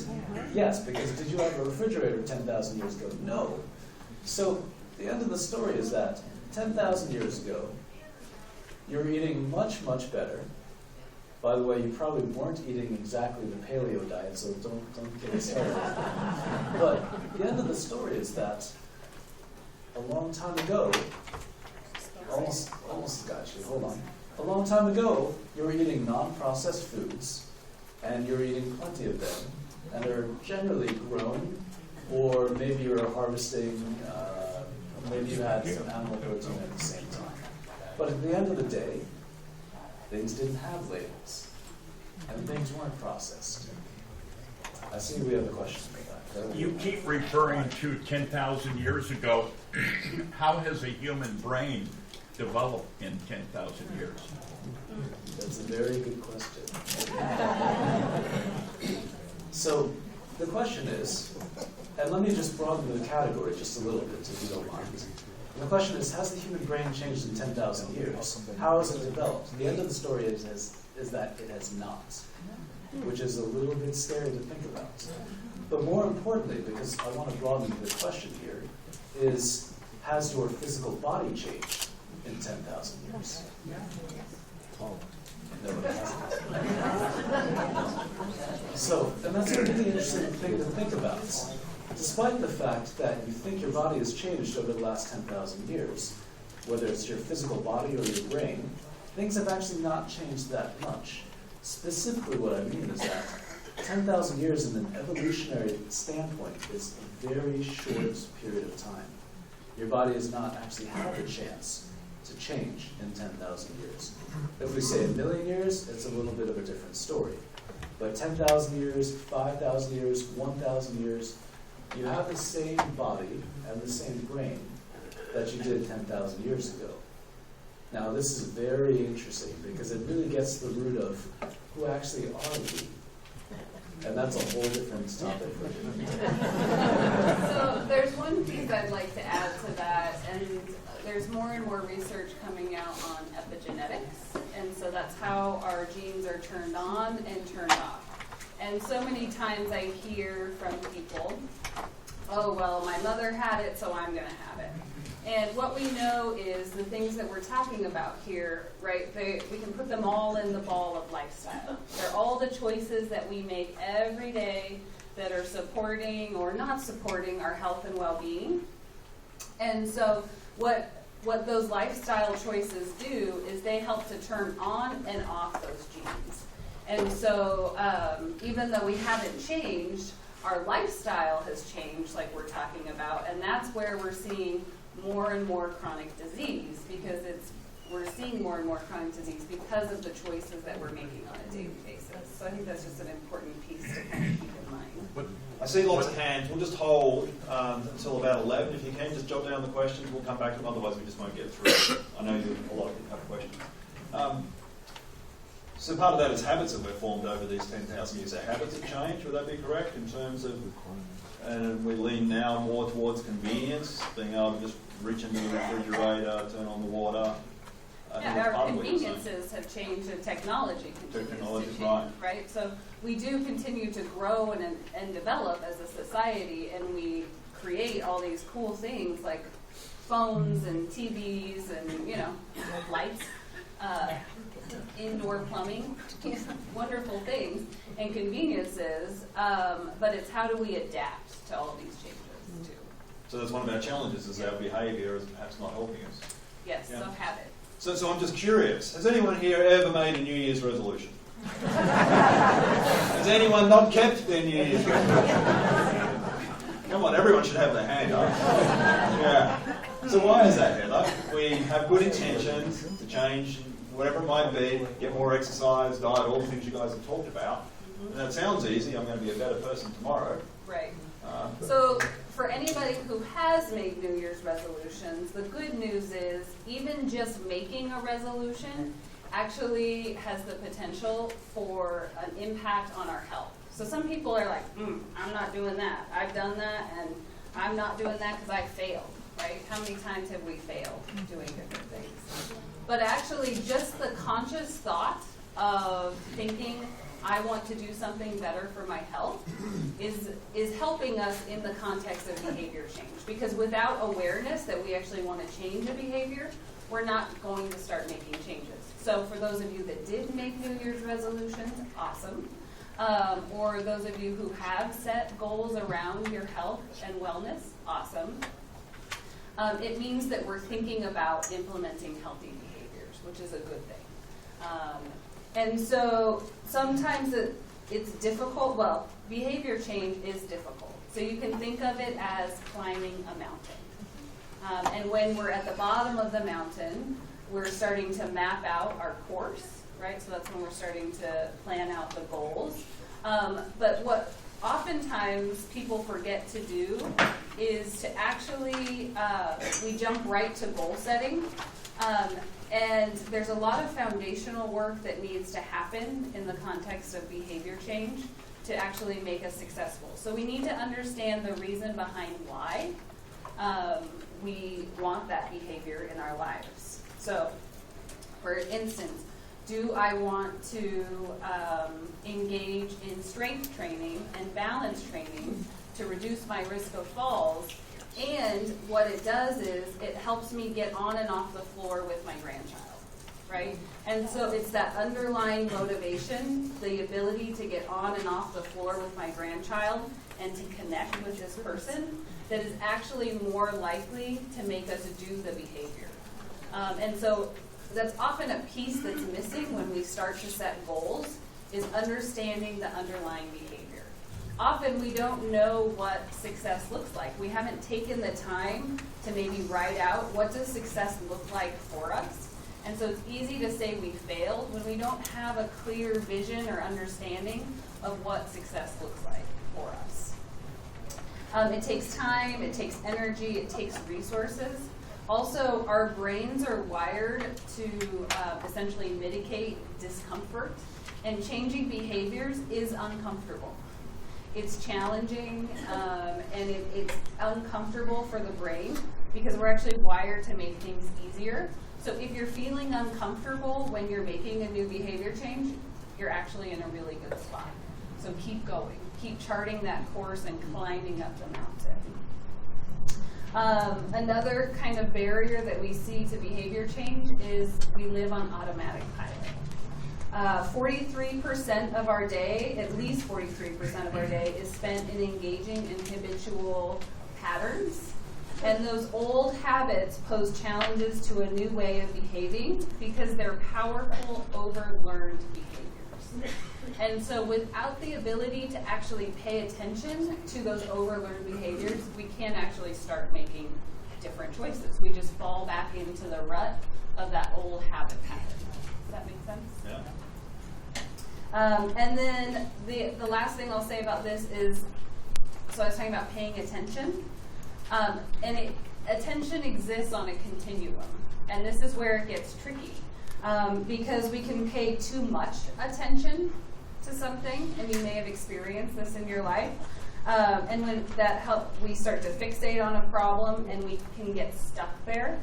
Yes, because did you have a refrigerator 10,000 years ago? No. So the end of the story is that 10,000 years ago, you were eating much, much better. By the way, you probably weren't eating exactly the paleo diet, so don't get us started. But the end of the story is that a long time ago, almost got you, hold on. A long time ago, you were eating non-processed foods, and you were eating plenty of them, and they're generally grown, or maybe you were harvesting, maybe you had some animal protein at the same time. But at the end of the day, things didn't have labels, and things weren't processed. I see we have a question for that. You keep referring to 10,000 years ago. How has a human brain developed in 10,000 years? That's a very good question. So the question is, and let me just broaden the category just a little bit, if you don't mind. And the question is, has the human brain changed in 10,000 years? How has it developed? The end of the story is that it has not, which is a little bit scary to think about. But more importantly, because I want to broaden the question here, is has your physical body changed in 10,000 years? No, it hasn't. So, and that's a really interesting thing to think about. Despite the fact that you think your body has changed over the last 10,000 years, whether it's your physical body or your brain, things have actually not changed that much. Specifically what I mean is that 10,000 years in an evolutionary standpoint is a very short period of time. Your body has not actually had the chance to change in 10,000 years. If we say a million years, it's a little bit of a different story. But 10,000 years, 5,000 years, 1,000 years, you have the same body and the same brain that you did 10,000 years ago. Now, this is very interesting because it really gets to the root of who actually are we. And that's a whole different topic. So there's one piece I'd like to add to that, and there's more and more research coming out on epigenetics, and so that's how our genes are turned on and turned off. And so many times I hear from people, oh, well, my mother had it, so I'm going to have it. And what we know is the things that we're talking about here, right, we can put them all in the ball of lifestyle. They're all the choices that we make every day that are supporting or not supporting our health and well-being. And so what those lifestyle choices do is they help to turn on and off those genes. And so even though we haven't changed, our lifestyle has changed, like we're talking about, and that's where we're seeing more and more chronic disease, because we're seeing more and more chronic disease because of the choices that we're making on a daily basis. So I think that's just an important piece to kind of keep in mind. I see lots of hands. We'll just hold until about 11. If you can, just jot down the questions. We'll come back to them. Otherwise, we just won't get through. I know a lot of people have questions. So part of that is habits that we've formed over these 10,000 years. Our habits have changed. Would that be correct in terms of, and we lean now more towards convenience, being able to just reach into the refrigerator, turn on the water. Yeah, our conveniences have changed and technology continues to change, right? So we do continue to grow and develop as a society, and we create all these cool things like phones and TVs and, lights, indoor plumbing, wonderful things and conveniences, but it's how do we adapt to all these changes too. So that's one of our challenges, is our behaviour is perhaps not helping us. Yes, so habit. So I'm just curious, has anyone here ever made a New Year's resolution? Has anyone not kept their New Year's resolution? Come on, everyone should have their hand up. Yeah. So why is that, Heather? We have good intentions to change whatever it might be, get more exercise, diet, all the things you guys have talked about. And that sounds easy. I'm going to be a better person tomorrow. Right. But- So for anybody who has made New Year's resolutions, the good news is even just making a resolution actually has the potential for an impact on our health. So some people are like, I'm not doing that. I've done that, and I'm not doing that because I failed, right? How many times have we failed doing different things? But actually, just the conscious thought of thinking, I want to do something better for my health is helping us in the context of behavior change. Because without awareness that we actually want to change a behavior, we're not going to start making changes. So for those of you that did make New Year's resolutions, awesome. Or those of you who have set goals around your health and wellness, awesome. It means that we're thinking about implementing healthy behaviors, which is a good thing. And so sometimes it's difficult. Well, behavior change is difficult. So you can think of it as climbing a mountain. And when we're at the bottom of the mountain, we're starting to map out our course, right? So that's when we're starting to plan out the goals. But what oftentimes people forget to do is to actually, we jump right to goal setting. And there's a lot of foundational work that needs to happen in the context of behavior change to actually make us successful. So we need to understand the reason behind why we want that behavior in our lives. So, for instance, do I want to engage in strength training and balance training to reduce my risk of falls? And what it does is it helps me get on and off the floor with my grandchild, right? And so it's that underlying motivation, the ability to get on and off the floor with my grandchild and to connect with this person that is actually more likely to make us do the behavior. And so that's often a piece that's missing when we start to set goals, is understanding the underlying behavior. Often we don't know what success looks like. We haven't taken the time to maybe write out what does success look like for us. And so it's easy to say we failed when we don't have a clear vision or understanding of what success looks like for us. It takes time, it takes energy, it takes resources. Also, our brains are wired to essentially mitigate discomfort, and changing behaviors is uncomfortable. It's challenging, and it's uncomfortable for the brain because we're actually wired to make things easier. So if you're feeling uncomfortable when you're making a new behavior change, you're actually in a really good spot. So keep going. Keep charting that course and climbing up the mountain. Another kind of barrier that we see to behavior change is we live on automatic pilot. 43% of our day, at least 43% of our day, is spent in engaging in habitual patterns. And those old habits pose challenges to a new way of behaving because they're powerful, overlearned behaviors. And so without the ability to actually pay attention to those overlearned behaviors, we can't actually start making different choices. We just fall back into the rut of that old habit pattern. Does that make sense? Yeah. And then the last thing I'll say about this is, so I was talking about paying attention. Attention exists on a continuum. And this is where it gets tricky. Because we can pay too much attention to something, and you may have experienced this in your life. And when we start to fixate on a problem, and we can get stuck there.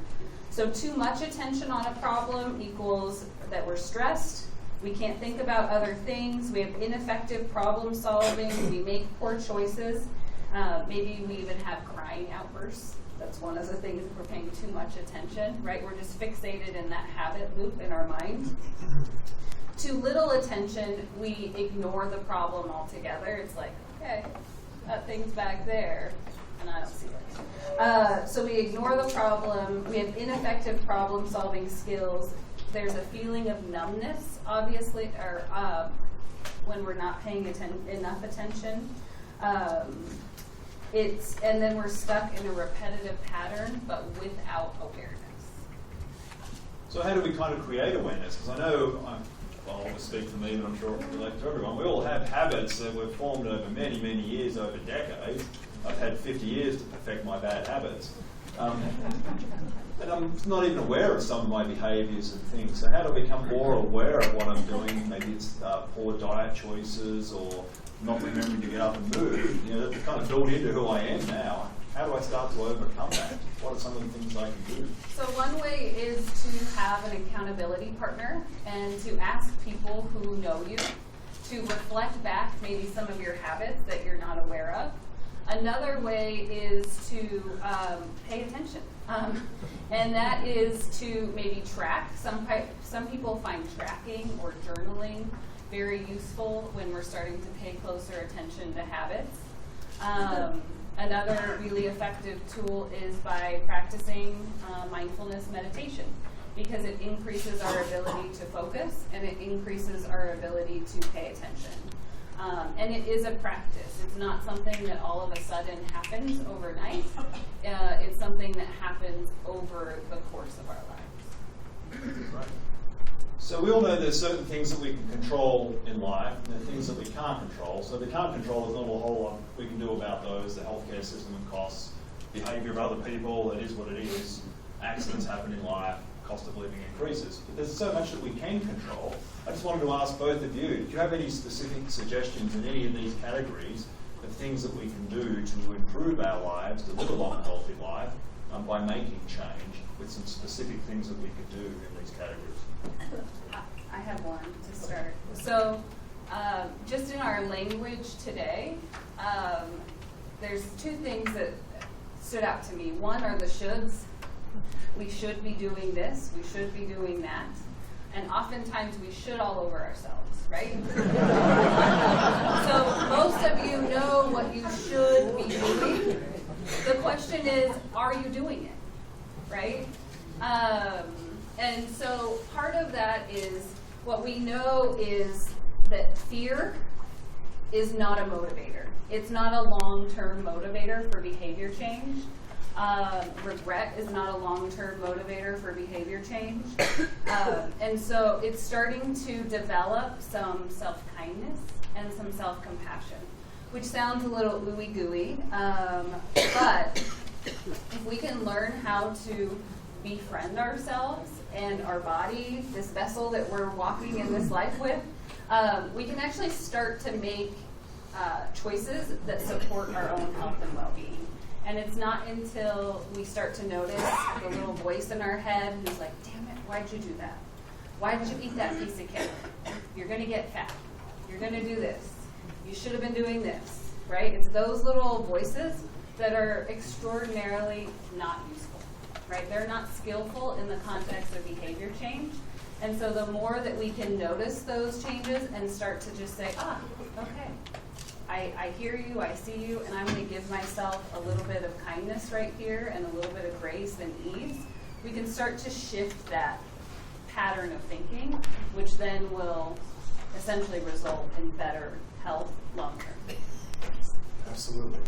So too much attention on a problem equals that we're stressed. We can't think about other things. We have ineffective problem solving. We make poor choices. Maybe we even have crying outbursts. That's one of the things if we're paying too much attention, right? We're just fixated in that habit loop in our mind. Too little attention, we ignore the problem altogether. It's like, okay, that thing's back there, and I don't see it. So we ignore the problem. We have ineffective problem-solving skills. There's a feeling of numbness, obviously, or when we're not paying enough attention. And then we're stuck in a repetitive pattern, but without awareness. So how do we kind of create awareness? Because I know, I'll always speak for me, but I'm sure it will relate to everyone. We all have habits that we've formed over many, many years, over decades. I've had 50 years to perfect my bad habits. And I'm not even aware of some of my behaviours and things. So how do I become more aware of what I'm doing? Maybe it's poor diet choices or not remembering to get up and move. You know, that's kind of built into who I am now. How do I start to overcome that? What are some of the things I can do? So one way is to have an accountability partner and to ask people who know you to reflect back maybe some of your habits that you're not aware of. Another way is to pay attention. And that is to maybe track. Some people find tracking or journaling very useful when we're starting to pay closer attention to habits. Another really effective tool is by practicing mindfulness meditation, because it increases our ability to focus and it increases our ability to pay attention. And it is a practice. It's not something that all of a sudden happens overnight. It's something that happens over the course of our lives. Right. So we all know there's certain things that we can control in life, and there are things that we can't control. So we can't control, there's not a whole lot we can do about those, the healthcare system and costs, behaviour of other people, it is what it is. Accidents happen in life, cost of living increases. But there's so much that we can control. I just wanted to ask both of you, do you have any specific suggestions in any of these categories of things that we can do to improve our lives, to live a long, healthy life, by making change with some specific things that we could do in these categories? I have one to start. So just in our language today, there's two things that stood out to me. One are the shoulds. We should be doing this. We should be doing that. And oftentimes we should all over ourselves, right? So most of you know what you should be doing. The question is, are you doing it, right? And so part of that is, what we know is that fear is not a motivator. It's not a long-term motivator for behavior change. Regret is not a long-term motivator for behavior change. And so it's starting to develop some self-kindness and some self-compassion, which sounds a little ooey-gooey, but if we can learn how to befriend ourselves and our body, this vessel that we're walking in this life with, we can actually start to make choices that support our own health and well-being. And it's not until we start to notice the little voice in our head who's like, damn it, why'd you do that? Why did you eat that piece of cake? You're going to get fat. You're going to do this. You should have been doing this, right? It's those little voices that are extraordinarily not useful, right? They're not skillful in the context of behavior change. And so the more that we can notice those changes and start to just say, okay, I hear you, I see you, and I'm going to give myself a little bit of kindness right here and a little bit of grace and ease, we can start to shift that pattern of thinking, which then will essentially result in better health long term. Absolutely.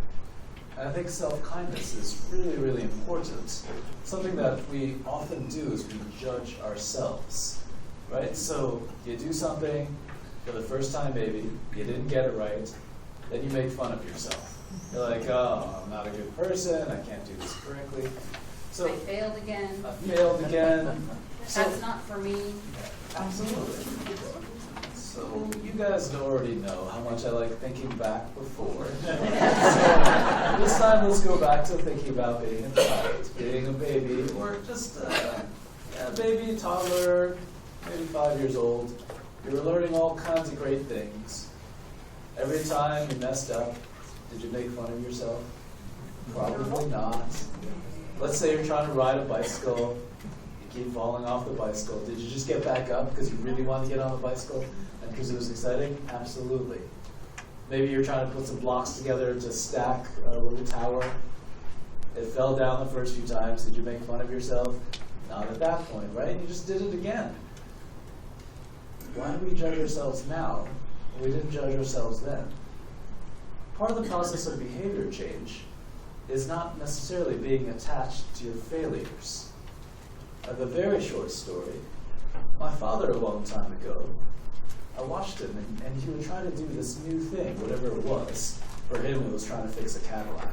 And I think self-kindness is really, really important. Something that we often do is we judge ourselves, right? So you do something for the first time, maybe, you didn't get it right, then you make fun of yourself. You're like, oh, I'm not a good person, I can't do this correctly. So I failed again. I failed again. That's not for me. Absolutely. So you guys already know how much I like thinking back before. So this time let's go back to thinking about being a child, being a baby, or just a baby, toddler, maybe 5 years old. You were learning all kinds of great things. Every time you messed up, did you make fun of yourself? Probably not. Let's say you're trying to ride a bicycle. You keep falling off the bicycle. Did you just get back up because you really wanted to get on the bicycle and because it was exciting? Absolutely. Maybe you're trying to put some blocks together to stack a little tower. It fell down the first few times. Did you make fun of yourself? Not at that point, right? You just did it again. Why do we judge ourselves now when we didn't judge ourselves then? Part of the process of behavior change is not necessarily being attached to your failures. I have a very short story. My father, a long time ago, I watched him, and he would try to do this new thing, whatever it was. For him, it was trying to fix a Cadillac.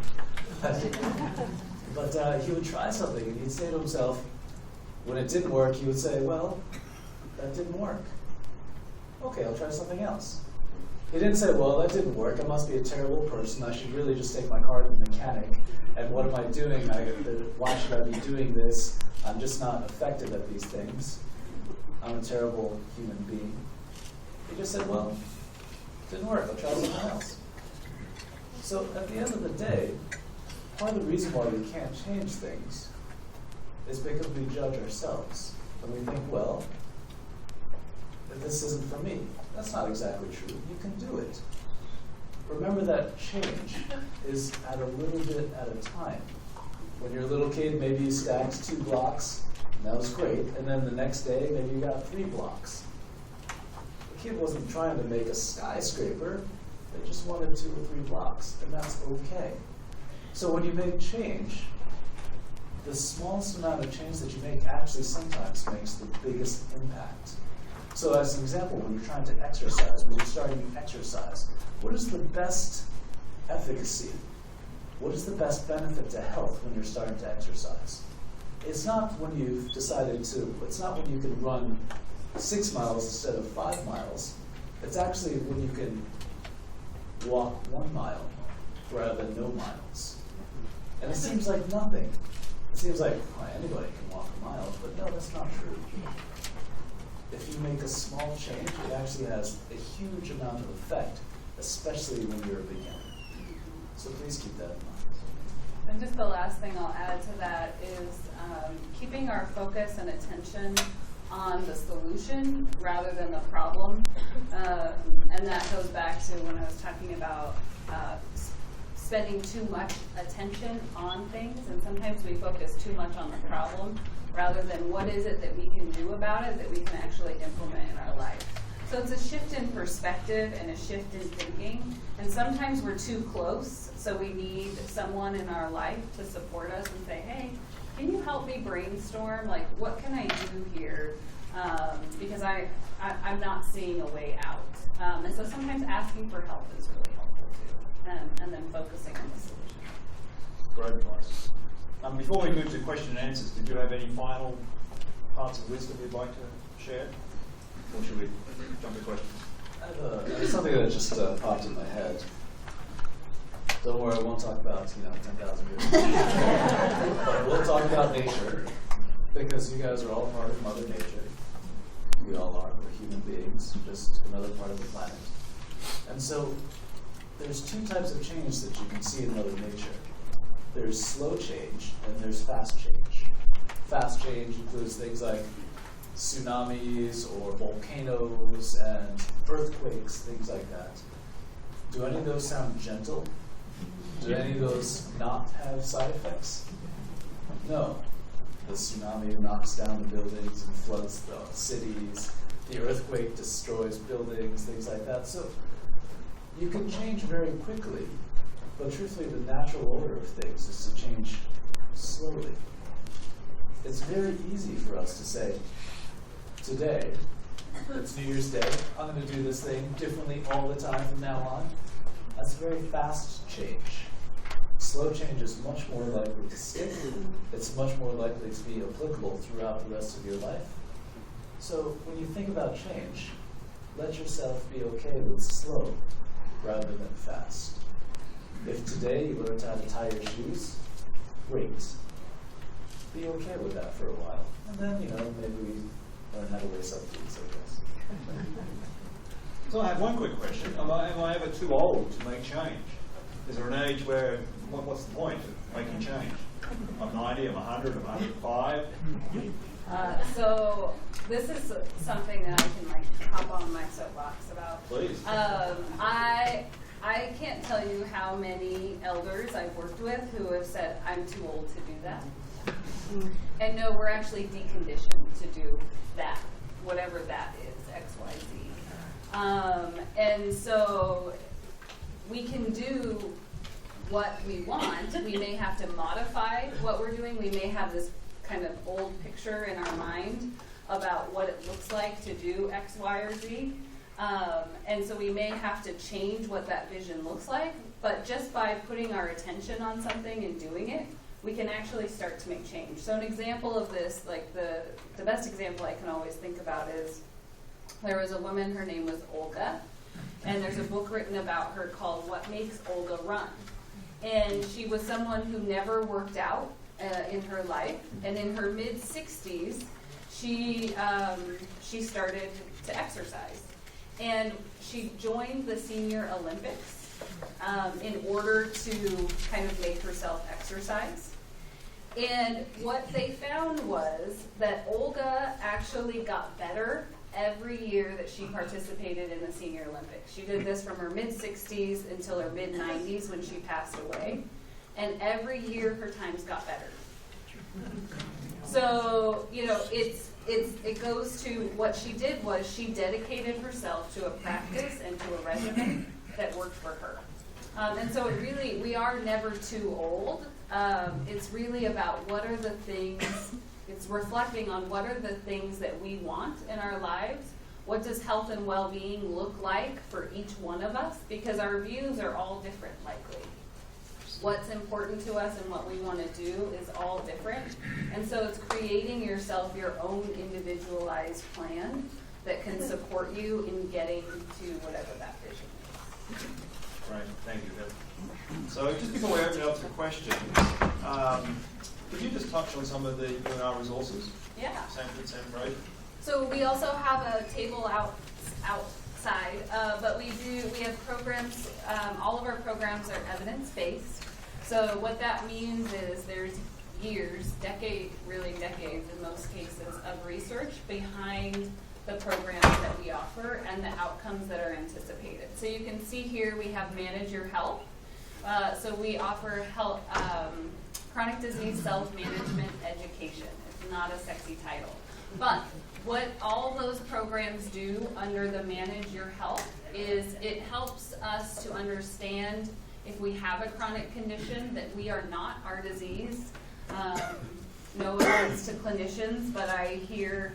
But he would try something, and he'd say to himself, when it didn't work, he would say, well, that didn't work. Okay, I'll try something else. He didn't say, well, that didn't work. I must be a terrible person. I should really just take my car to the mechanic. And what am I doing? Why should I be doing this? I'm just not effective at these things. I'm a terrible human being. He just said, well, it didn't work. I'll try something else. So at the end of the day, part of the reason why we can't change things is because we judge ourselves. And we think, well, if this isn't for me. That's not exactly true. You can do it. Remember that change is at a little bit at a time. When you're a little kid, maybe you stacked 2 blocks, and that was great. And then the next day, maybe you got 3 blocks. The kid wasn't trying to make a skyscraper. They just wanted 2 or 3 blocks, and that's okay. So when you make change, the smallest amount of change that you make actually sometimes makes the biggest impact. So as an example, when you're trying to exercise, when you're starting exercise, what is the best efficacy? What is the best benefit to health when you're starting to exercise? It's not when you've decided to, it's not when you can run 6 miles instead of 5 miles. It's actually when you can walk 1 mile rather than no miles. And it seems like nothing. It seems like, well, anybody can walk a mile, but no, that's not true. If you make a small change, it actually has a huge amount of effect, especially when you're a beginner. So please keep that in mind. And just the last thing I'll add to that is keeping our focus and attention on the solution rather than the problem. And that goes back to when I was talking about spending too much attention on things, and sometimes we focus too much on the problem rather than what is it that we can do about it that we can actually implement in our life. So it's a shift in perspective and a shift in thinking, and sometimes we're too close, so we need someone in our life to support us and say, hey, can you help me brainstorm? Like, what can I do here? Because I'm not seeing a way out. And so sometimes asking for help is really helpful too, and then focusing on the solution. Great advice. Before we move to question and answers, did you have any final parts of wisdom you'd like to share? Or should we jump to questions? I have something that just popped in my head. Don't worry, I won't talk about 10,000 years. But I will talk about nature, because you guys are all part of Mother Nature. We all are. We're human beings, just another part of the planet. And so there's 2 types of change that you can see in Mother Nature. There's slow change and there's fast change. Fast change includes things like tsunamis or volcanoes and earthquakes, things like that. Do any of those sound gentle? Do any of those not have side effects? No. The tsunami knocks down the buildings and floods the cities. The earthquake destroys buildings, things like that. So you can change very quickly. But truthfully, the natural order of things is to change slowly. It's very easy for us to say, today, it's New Year's Day, I'm going to do this thing differently all the time from now on. That's very fast change. Slow change is much more likely to stick. It's much more likely to be applicable throughout the rest of your life. So when you think about change, let yourself be okay with slow rather than fast. If today you learned how to tie your shoes, great. Be okay with that for a while. And then, maybe we learn how to lace up boots, I guess. So I have one quick question. Am I ever too old to make change? Is there an age where, what's the point of making change? I'm 90, I'm 100, I'm 105. So this is something that I can hop on my soapbox about. Please. I can't tell you how many elders I've worked with who have said, I'm too old to do that. And no, we're actually deconditioned to do that, whatever that is, X, Y, Z. And so we can do what we want. We may have to modify what we're doing. We may have this kind of old picture in our mind about what it looks like to do X, Y, or Z. And so we may have to change what that vision looks like, but just by putting our attention on something and doing it, we can actually start to make change. So an example of this, like the best example I can always think about is there was a woman, her name was Olga, and there's a book written about her called What Makes Olga Run. And she was someone who never worked out in her life, and in her mid-60s, she started to exercise. And she joined the Senior Olympics in order to kind of make herself exercise. And what they found was that Olga actually got better every year that she participated in the Senior Olympics. She did this from her mid-60s until her mid-90s when she passed away. And every year her times got better. So, you know, it goes to what she did was she dedicated herself to a practice and to a regimen that worked for her. And so it really, we are never too old. It's really about what are the things, it's reflecting on what are the things that we want in our lives. What does health and well-being look like for each one of us? Because our views are all different, likely. What's important to us and what we want to do is all different. And so it's creating yourself your own individualized plan that can support you in getting to whatever that vision is. Right, thank you, Deb. So just before we open it up to questions, could you just touch on some of the our resources? Yeah. Sanford 8. So we also have a table outside, but we have programs, all of our programs are evidence-based. So what that means is there's years, decades in most cases, of research behind the programs that we offer and the outcomes that are anticipated. So you can see here we have Manage Your Health. So we offer health, chronic disease self-management education. It's not a sexy title. But what all those programs do under the Manage Your Health is it helps us to understand if we have a chronic condition that we are not our disease. No offense to clinicians, but I hear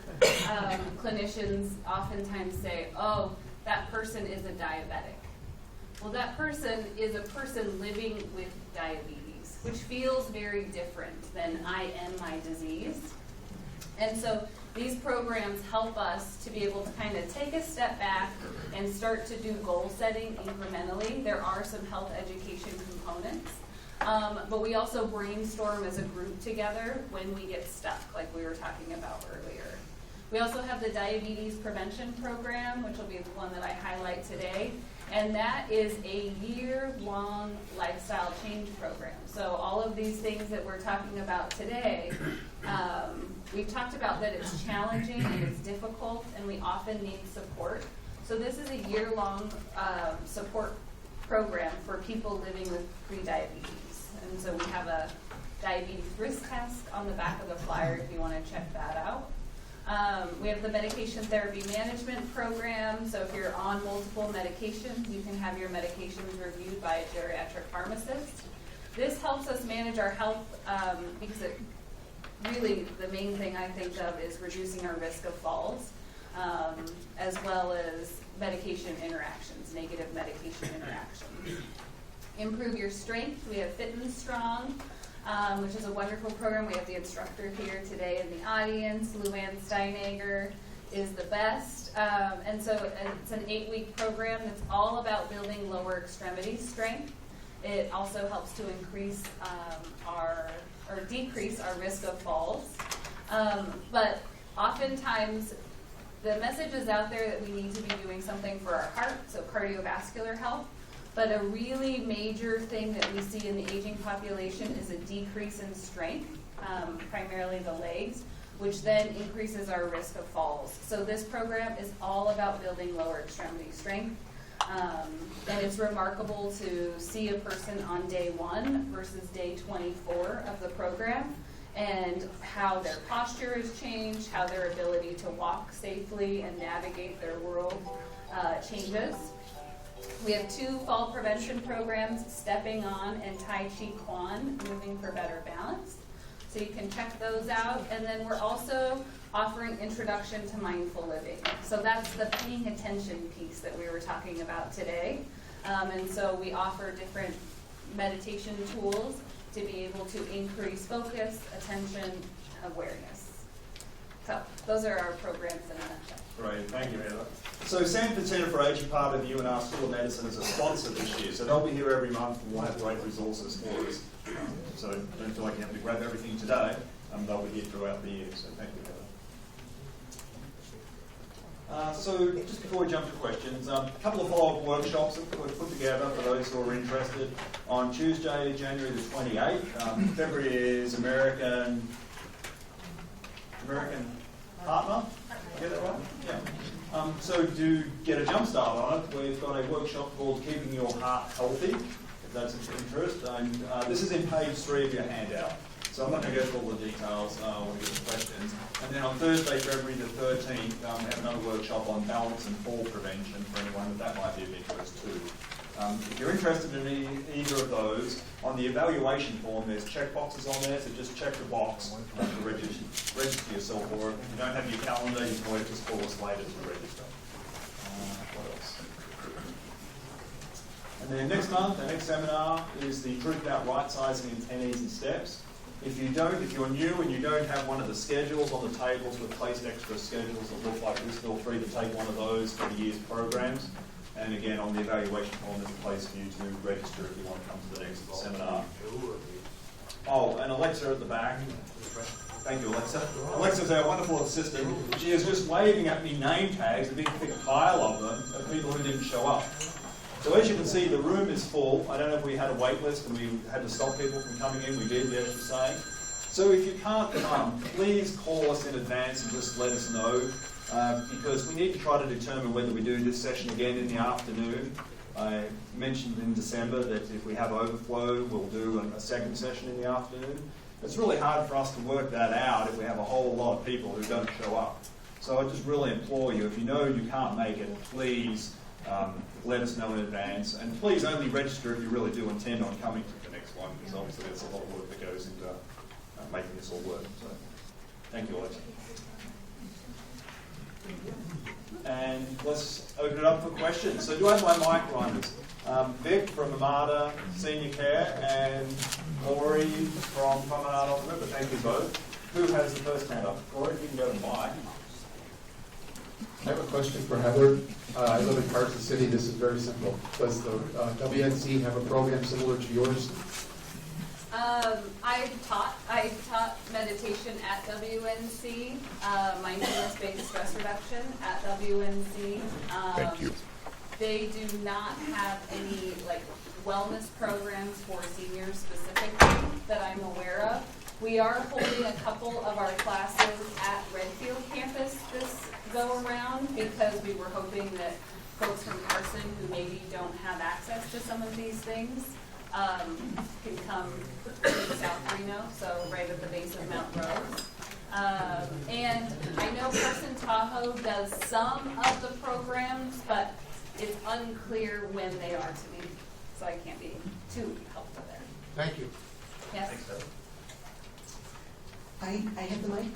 clinicians oftentimes say, oh, that person is a diabetic. Well, that person is a person living with diabetes, which feels very different than I am my disease. And so these programs help us to be able to kind of take a step back and start to do goal setting incrementally. There are some health education components, but we also brainstorm as a group together when we get stuck, like we were talking about earlier. We also have the diabetes prevention program, which will be the one that I highlight today, and that is a year-long lifestyle change program. So all of these things that we're talking about today, we've talked about that it's challenging and it's difficult and we often need support. So this is a year-long support program for people living with prediabetes. And so we have a diabetes risk test on the back of the flyer if you want to check that out. We have the medication therapy management program. So if you're on multiple medications, you can have your medications reviewed by a geriatric pharmacist. This helps us manage our health because it really, the main thing I think of is reducing our risk of falls, as well as medication interactions, negative medication interactions. Improve your strength. We have Fit and Strong, which is a wonderful program. We have the instructor here today in the audience. Luann Steinegger is the best. And so it's an 8-week program that's all about building lower extremity strength. It also helps to increase decrease our risk of falls. But oftentimes, the message is out there that we need to be doing something for our heart, so cardiovascular health. But a really major thing that we see in the aging population is a decrease in strength, primarily the legs, which then increases our risk of falls. So this program is all about building lower extremity strength. And it's remarkable to see a person on day 1 versus day 24 of the program and how their posture has changed, how their ability to walk safely and navigate their world changes. We have 2 fall prevention programs, Stepping On and Tai Chi Quan, Moving for Better Balance. So you can check those out. And then we're also offering Introduction to Mindful Living. So that's the paying attention piece that we were talking about today. And so we offer different meditation tools to be able to increase focus, attention, awareness. So those are our programs in a nutshell. Great, thank you, Heather. So Sanford Centre for Aging, part of the UNR School of Medicine, is a sponsor this year. So they'll be here every month and we'll have great resources for us. So don't feel like you have to grab everything today. They'll be here throughout the year. So thank you, Heather. So just before we jump to questions, a couple of follow-up workshops that we've put together for those who are interested. On Tuesday, January the 28th, February is American Partner. Get that right? Yeah. So to get a jump start on it, we've got a workshop called Keeping Your Heart Healthy, if that's of interest. And this is in page 3 of your handout. So I'm not going to go through all the details when we get to questions. And then on Thursday, February the 13th, we have another workshop on balance and fall prevention for anyone that might be of interest too. If you're interested in either of those, on the evaluation form there's check boxes on there, so just check the box to register yourself for it. If you don't have your calendar, you can always just call us later to register. What else? And then next month, the next seminar is the Truth About Right Sizing in 10 Easy Steps. If you're new and you don't have one of the schedules on the tables with placed extra schedules that look like this, feel free to take one of those for the year's programs. And again, on the evaluation form, there's a place for you to register if you want to come to the next seminar. Oh, and Alexa at the back. Thank you, Alexa. Alexa's our wonderful assistant. She is just waving at me name tags, a big thick pile of them, of people who didn't show up. So as you can see, the room is full. I don't know if we had a wait list and we had to stop people from coming in. We did, yes, you're saying. So if you can't come, please call us in advance and just let us know. Because we need to try to determine whether we do this session again in the afternoon. I mentioned in December that if we have overflow, we'll do a second session in the afternoon. It's really hard for us to work that out if we have a whole lot of people who don't show up. So I just really implore you, if you know you can't make it, please let us know in advance. And please only register if you really do intend on coming to the next one, because obviously there's a lot of work that goes into making this all work. So thank you, Alexa. And let's open it up for questions. So do I have my mic runners? Vic from Amada Senior Care and Corey from Promenade of the River. Thank you both. Who has the first hand up? Corey, if you can go to Mike. I have a question for Heather. I live in Carson City. This is very simple. Does the WNC have a program similar to yours? I taught meditation at WNC, mindfulness-based stress reduction at WNC. Thank you. They do not have any wellness programs for seniors specifically that I'm aware of. We are holding a couple of our classes at Redfield campus this go around because we were hoping that folks from Carson who maybe don't have access to some of these things can come to South Reno, so right at the base of Mount Rose. And I know Carson Tahoe does some of the programs, but it's unclear when they are to me, so I can't be too helpful there. Thank you. Yes? I have the mic.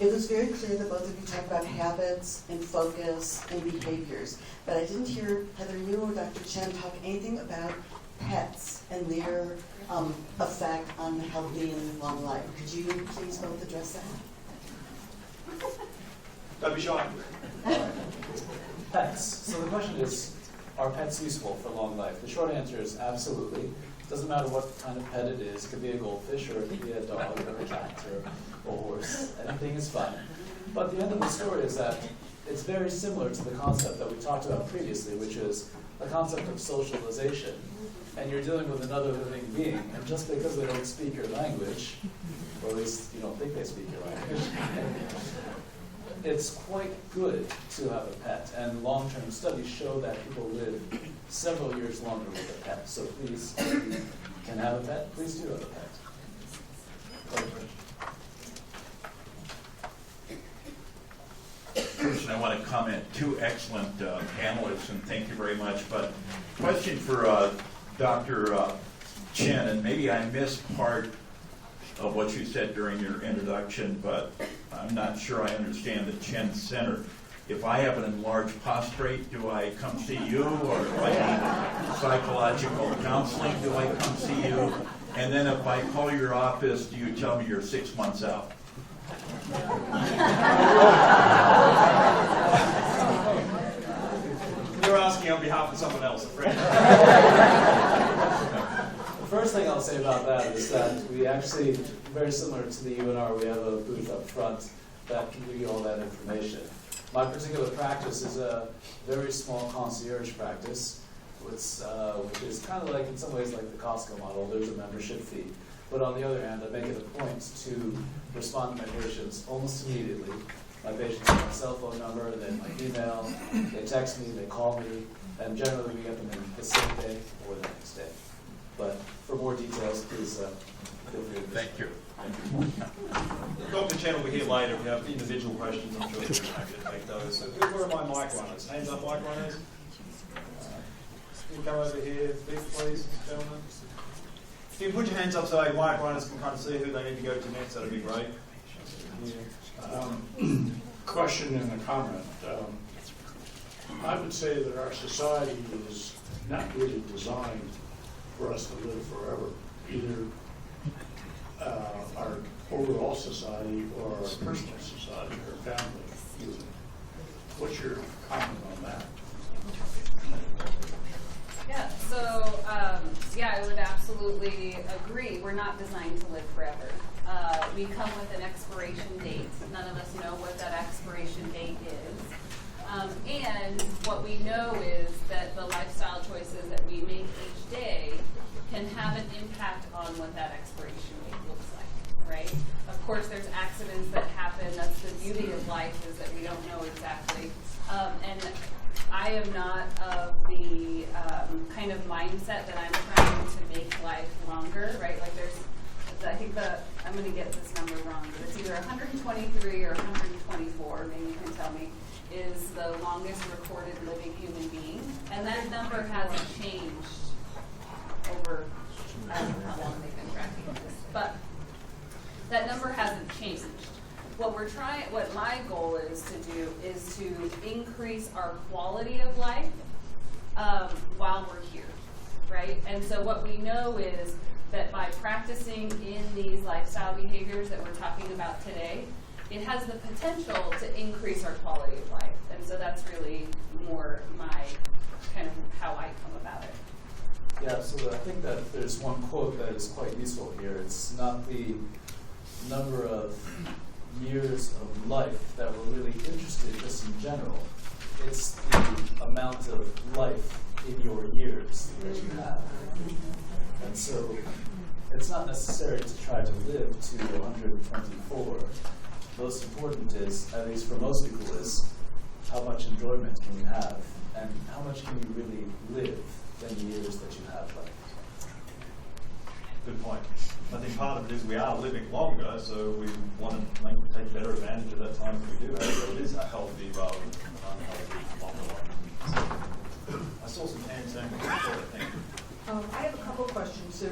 It was very clear that both of you talked about habits and focus and behaviors, but I didn't hear Heather, you or Dr. Chen talk anything about pets and their effect on healthy and long life. Could you please both address that? Don't be shy. Pets. So the question is, are pets useful for long life? The short answer is absolutely. It doesn't matter what kind of pet it is. It could be a goldfish, or it could be a dog, or a cat, or a horse. Anything is fine. But the end of the story is that it's very similar to the concept that we talked about previously, which is the concept of socialization. And you're dealing with another living being, and just because they don't speak your language, or at least you don't think they speak your language, it's quite good to have a pet. And long-term studies show that people live several years longer with a pet. So please, if you can have a pet, please do have a pet. First, I want to comment, two excellent panelists, and thank you very much. But question for Dr. Chen, and maybe I missed part of what you said during your introduction, but I'm not sure I understand the Chen Center. If I have an enlarged prostate, do I come see you? Or if I need psychological counseling, do I come see you? And then if I call your office, do you tell me you're 6 months out? You're asking on behalf of someone else, a friend. The first thing I'll say about that is that we actually, very similar to the UNR, we have a booth up front that can give you all that information. My particular practice is a very small concierge practice, which is kind of like, in some ways, like the Costco model. There's a membership fee. But on the other hand, I make it a point to respond to my patients almost immediately. My patients have my cell phone number, they have my email, they text me, they call me, and generally we get them in the same day or the next day. But for more details, please feel free to Thank you. Dr. Chen will be here later. If you have individual questions, I'm sure we'll be happy to take those. So where are my mic runners? Hands up, mic runners. Can you come over here, please, gentlemen? If you can put your hands up so mic runners can kind of see who they need to go to next, that'd be great. Question and a comment. I would say that our society is not really designed for us to live forever, either our overall society or our personal society or family. What's your comment on that? Yeah, so I would absolutely agree. We're not designed to live forever. We come with an expiration date. None of us know what that expiration date is. And what we know is that the lifestyle choices that we make each day can have an impact on what that expiration date looks like, right? Of course, there's accidents that happen. That's the beauty of life, is that we don't know exactly. And I am not of the kind of mindset that I'm trying to make life longer, right? Like I think I'm going to get this number wrong, but it's either 123 or 124, maybe you can tell me, is the longest recorded living human being. And that number hasn't changed over, I don't know how long they've been tracking this, but that number hasn't changed. What my goal is to do is to increase our quality of life while we're here, right? And so what we know is that by practicing in these lifestyle behaviors that we're talking about today, it has the potential to increase our quality of life. And so that's really more my kind of how I come about it. Yeah, absolutely. I think that there's one quote that is quite useful here. It's not the number of years of life that we're really interested in just in general. It's the amount of life in your years that you have. And so it's not necessary to try to live to 124. Most important is, at least for most people, is how much enjoyment can you have and how much can you really live in the years that you have left. Good point. I think part of it is we are living longer, so we want to take better advantage of that time that we do have. So it is a healthy rather than an unhealthy longer one. I saw some hands saying before, I think. I have a couple questions. So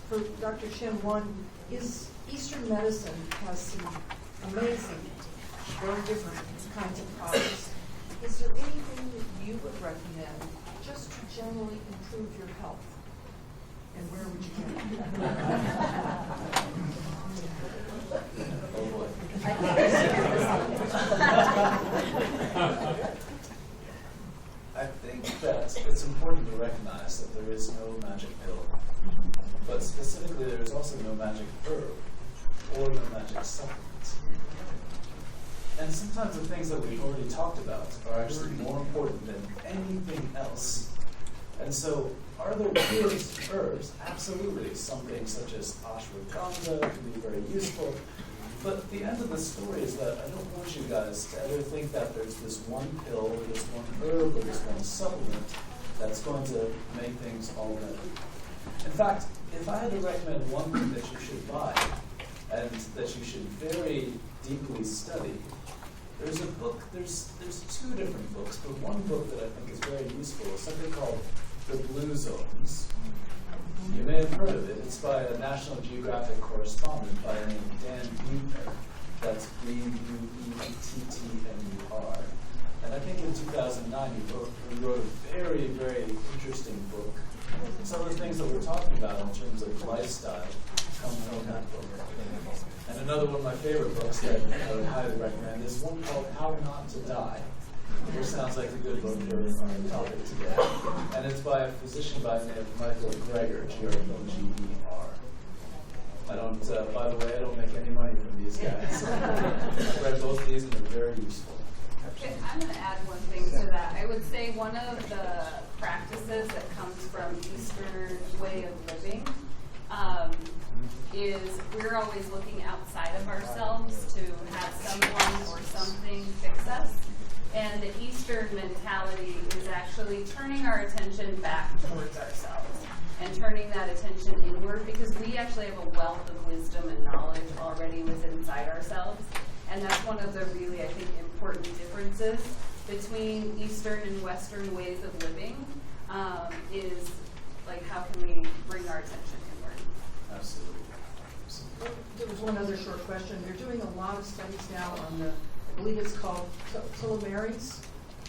for Dr. Chen, one is Eastern medicine has some amazing, very different kinds of products. Is there anything that you would recommend just to generally improve your health? And where would you get it? Oh boy. I think that it's important to recognize that there is no magic pill, but specifically there is also no magic herb or no magic supplement. And sometimes the things that we've already talked about are actually more important than anything else. And so, are there good herbs? Absolutely. Something such as ashwagandha can be very useful. But the end of the story is that I don't want you guys to ever think that there's this one pill or this one herb or this one supplement that's going to make things all better. In fact, if I had to recommend one thing that you should buy and that you should very deeply study, there's a book, there's two different books, but one book that I think is very useful is something called The Blue Zones. You may have heard of it. It's by a National Geographic correspondent by the name of Dan Buettner. That's Buettner. And I think in 2009 he wrote a very, very interesting book. Some of the things that we're talking about in terms of lifestyle come from that book. And another one of my favorite books that I would highly recommend is one called How Not to Die, which sounds like a good book for our topic today. And it's by a physician by the name of Michael Greger, Greger. I don't, by the way, I don't make any money from these guys. I've read both of these and they're very useful. Okay, I'm going to add one thing to that. I would say one of the practices that comes from Eastern way of living is we're always looking outside of ourselves to have someone or something fix us. And the Eastern mentality is actually turning our attention back towards ourselves and turning that attention inward, because we actually have a wealth of wisdom and knowledge already within inside ourselves. And that's one of the really, I think, important differences between Eastern and Western ways of living, is like, how can we bring our attention inward? Absolutely. There was one other short question. They're doing a lot of studies now on the, I believe it's called telomeres,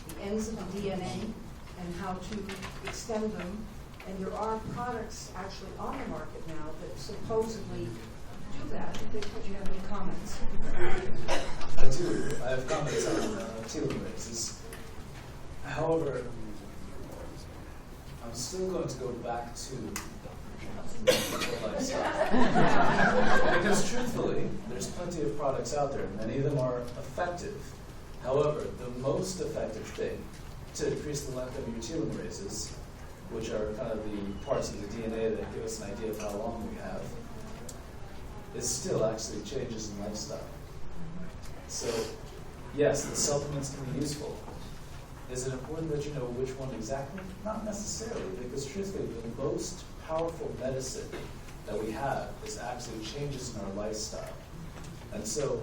the ends of the DNA, and how to extend them. And there are products actually on the market now that supposedly do that. Do you have any comments? I do. I have comments on telomeres. However, I'm still going to go back to the lifestyle. Because truthfully, there's plenty of products out there. Many of them are effective. However, the most effective thing to increase the length of your telomeres, which are kind of the parts of the DNA that give us an idea of how long we have, is still actually changes in lifestyle. So, yes, the supplements can be useful. Is it important that you know which one exactly? Not necessarily, because truthfully, the most powerful medicine that we have is actually changes in our lifestyle. And so,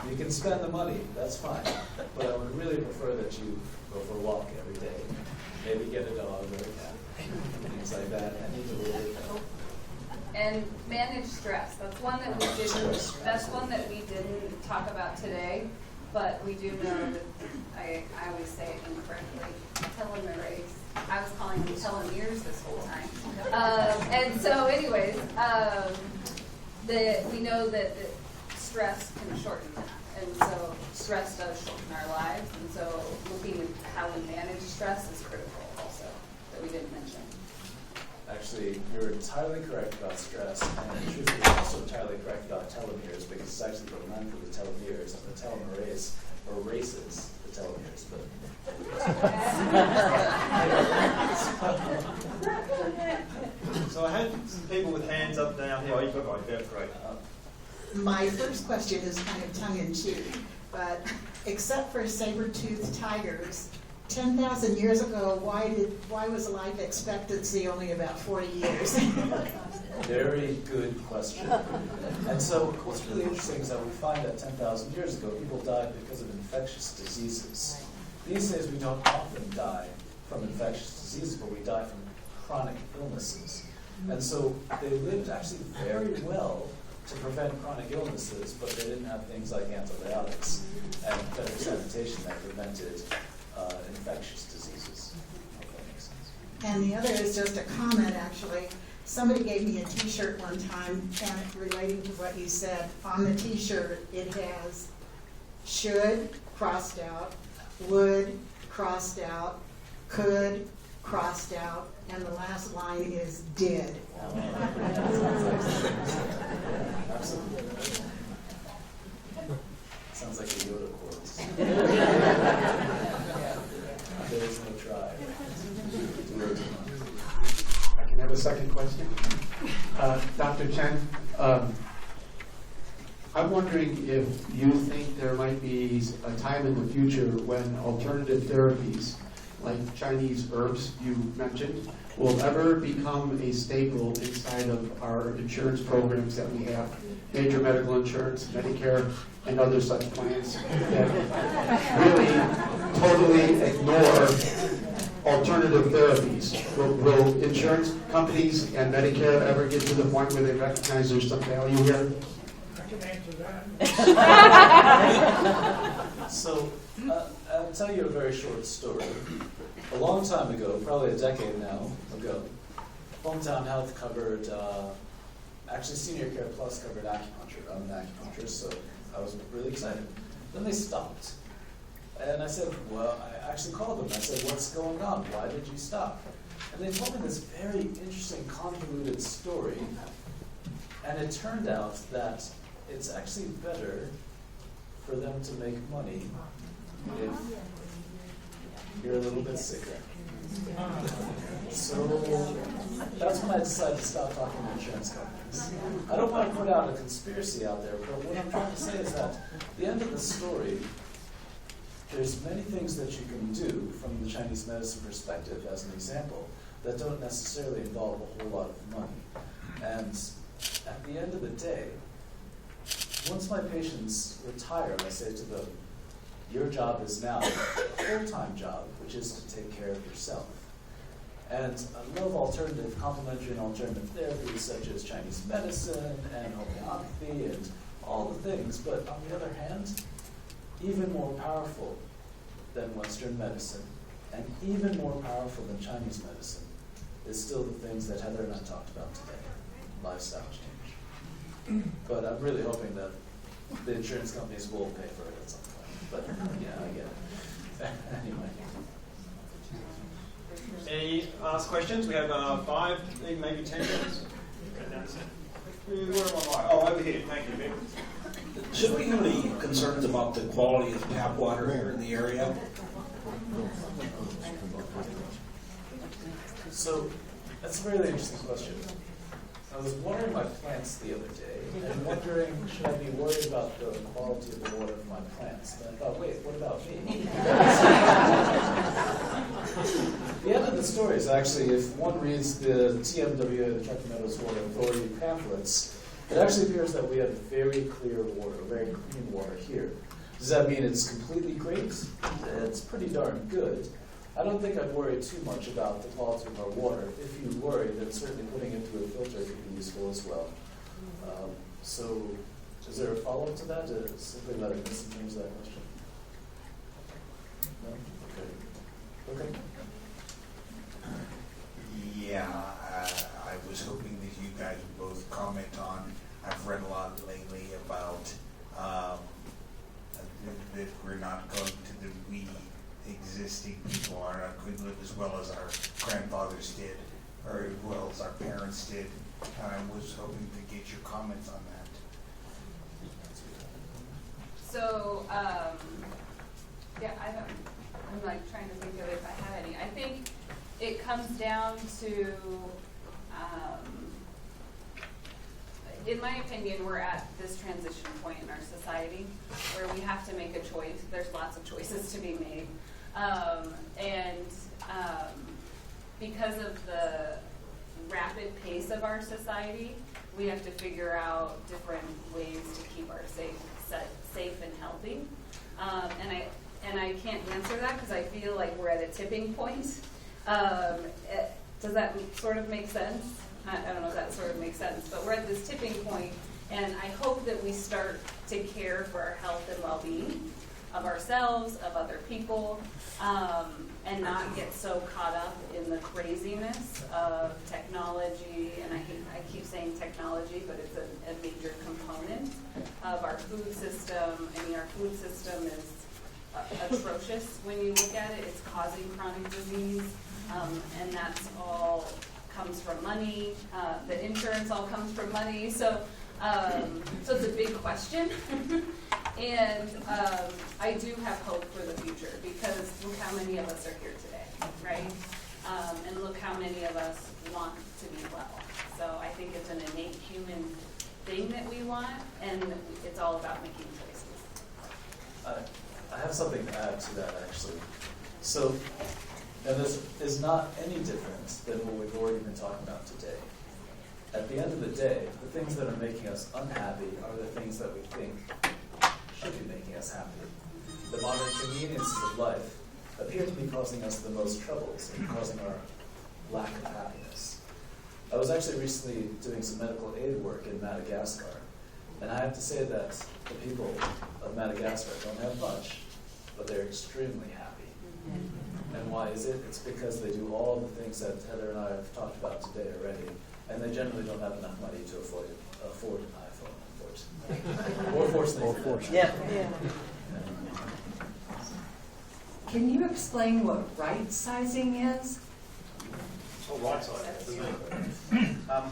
you can spend the money, that's fine, but I would really prefer that you go for a walk every day. Maybe get a dog or a cat, things like that, and eat a little bit better. And manage stress. That's one that we didn't. That's one that we didn't talk about today, but we do know that I always say it incorrectly. Telomerase. I was calling them telomeres this whole time. And so, anyways, we know that stress can shorten that, and so stress does shorten our lives. And so, looking at how we manage stress is critical, also, that we didn't mention. Actually, you're entirely correct about stress, and truthfully, you're also entirely correct about telomeres, because it's actually the length of the telomeres, and the telomerase erases the telomeres. But so I had some people with hands up down here. Oh, you've got right there, great. My first question is kind of tongue-in-cheek, but except for saber-toothed tigers, 10,000 years ago, why was life expectancy only about 40 years? very good question. And so what's really interesting is that we find that 10,000 years ago, people died because of infectious diseases. These days, we don't often die from infectious diseases, but we die from chronic illnesses. And so they lived actually very well to prevent chronic illnesses, but they didn't have things like antibiotics and better sanitation that prevented infectious diseases. If that makes sense. And the other is just a comment, actually. Somebody gave me a T-shirt one time, and relating to what you said, on the T-shirt it has should, crossed out, would, crossed out, could, crossed out, and the last line is did. Absolutely. Sounds like a Yoda quote. There is no try. I can have a second question. Dr. Chen, I'm wondering if you think there might be a time in the future when alternative therapies, like Chinese herbs you mentioned, will ever become a staple inside of our insurance programs that we have, major medical insurance, Medicare, and other such plans that really totally ignore alternative therapies. Will insurance companies and Medicare ever get to the point where they recognize there's some value here? I can answer that. So, I'll tell you a very short story. A long time ago, probably a decade now ago, Hometown Health covered, actually Senior Care Plus covered acupuncture. I'm an acupuncturist, so I was really excited. Then they stopped. And I said, well, I actually called them. I said, what's going on? Why did you stop? And they told me this very interesting, convoluted story. And it turned out that it's actually better for them to make money if you're a little bit sicker. So that's when I decided to stop talking to insurance companies. I don't want to put out a conspiracy out there, but what I'm trying to say is that at the end of the story, there's many things that you can do from the Chinese medicine perspective, as an example, that don't necessarily involve a whole lot of money. And at the end of the day, once my patients retire, I say to them, your job is now a full-time job, which is to take care of yourself. And I love alternative, complementary and alternative therapies such as Chinese medicine and homeopathy and all the things, but on the other hand, even more powerful than Western medicine and even more powerful than Chinese medicine is still the things that Heather and I talked about today, lifestyle change. But I'm really hoping that the insurance companies will pay for it at some point. But yeah, I get it. Anyway. Any last questions? We have 5, maybe 10 minutes. Where am I? Oh, over here. Thank you, Vic. Should we have any concerns about the quality of tap water here in the area? So that's a really interesting question. I was watering my plants the other day and wondering, should I be worried about the quality of the water of my plants? And I thought, wait, what about me? The end of the story is actually, if one reads the TMWA, the Trenton Meadows Water Authority pamphlets, it actually appears that we have very clear water, very clean water here. Does that mean it's completely great? It's pretty darn good. I don't think I'd worry too much about the quality of our water. If you worry, then certainly putting it through a filter could be useful as well. So is there a follow-up to that? Simply let it miss in terms of that question? No? Okay. Okay. Yeah, I was hoping that you guys would both comment on, I've read a lot lately about that we're not going to the we existing people are not going to live as well as our grandfathers did, or as well as our parents did. And I was hoping to get your comments on that. So, yeah, I'm like trying to think of if I have any. I think it comes down to, in my opinion, we're at this transition point in our society where we have to make a choice. There's lots of choices to be made. Because of the rapid pace of our society, we have to figure out different ways to keep our safe and healthy. And I can't answer that because I feel like we're at a tipping point. Does that sort of make sense? I don't know if that sort of makes sense, but we're at this tipping point, and I hope that we start to care for our health and well-being of ourselves, of other people, and not get so caught up in the craziness of technology. And I keep saying technology, but it's a major component of our food system. I mean, our food system is atrocious when you look at it. It's causing chronic disease, and that's all comes from money. The insurance all comes from money. So it's a big question. And I do have hope for the future because look how many of us are here today, right? And look how many of us want to be well. So I think it's an innate human thing that we want, and it's all about making choices. I have something to add to that, actually. So, and this is not any different than what we've already been talking about today. At the end of the day, the things that are making us unhappy are the things that we think should be making us happy. The modern conveniences of life appear to be causing us the most troubles and causing our lack of happiness. I was actually recently doing some medical aid work in Madagascar, and I have to say that the people of Madagascar don't have much, but they're extremely happy. And why is it? It's because they do all the things that Heather and I have talked about today already, and they generally don't have enough money to afford an iPhone, unfortunately. Or fortunately. Yeah. Can you explain what right sizing is? Oh, right sizing.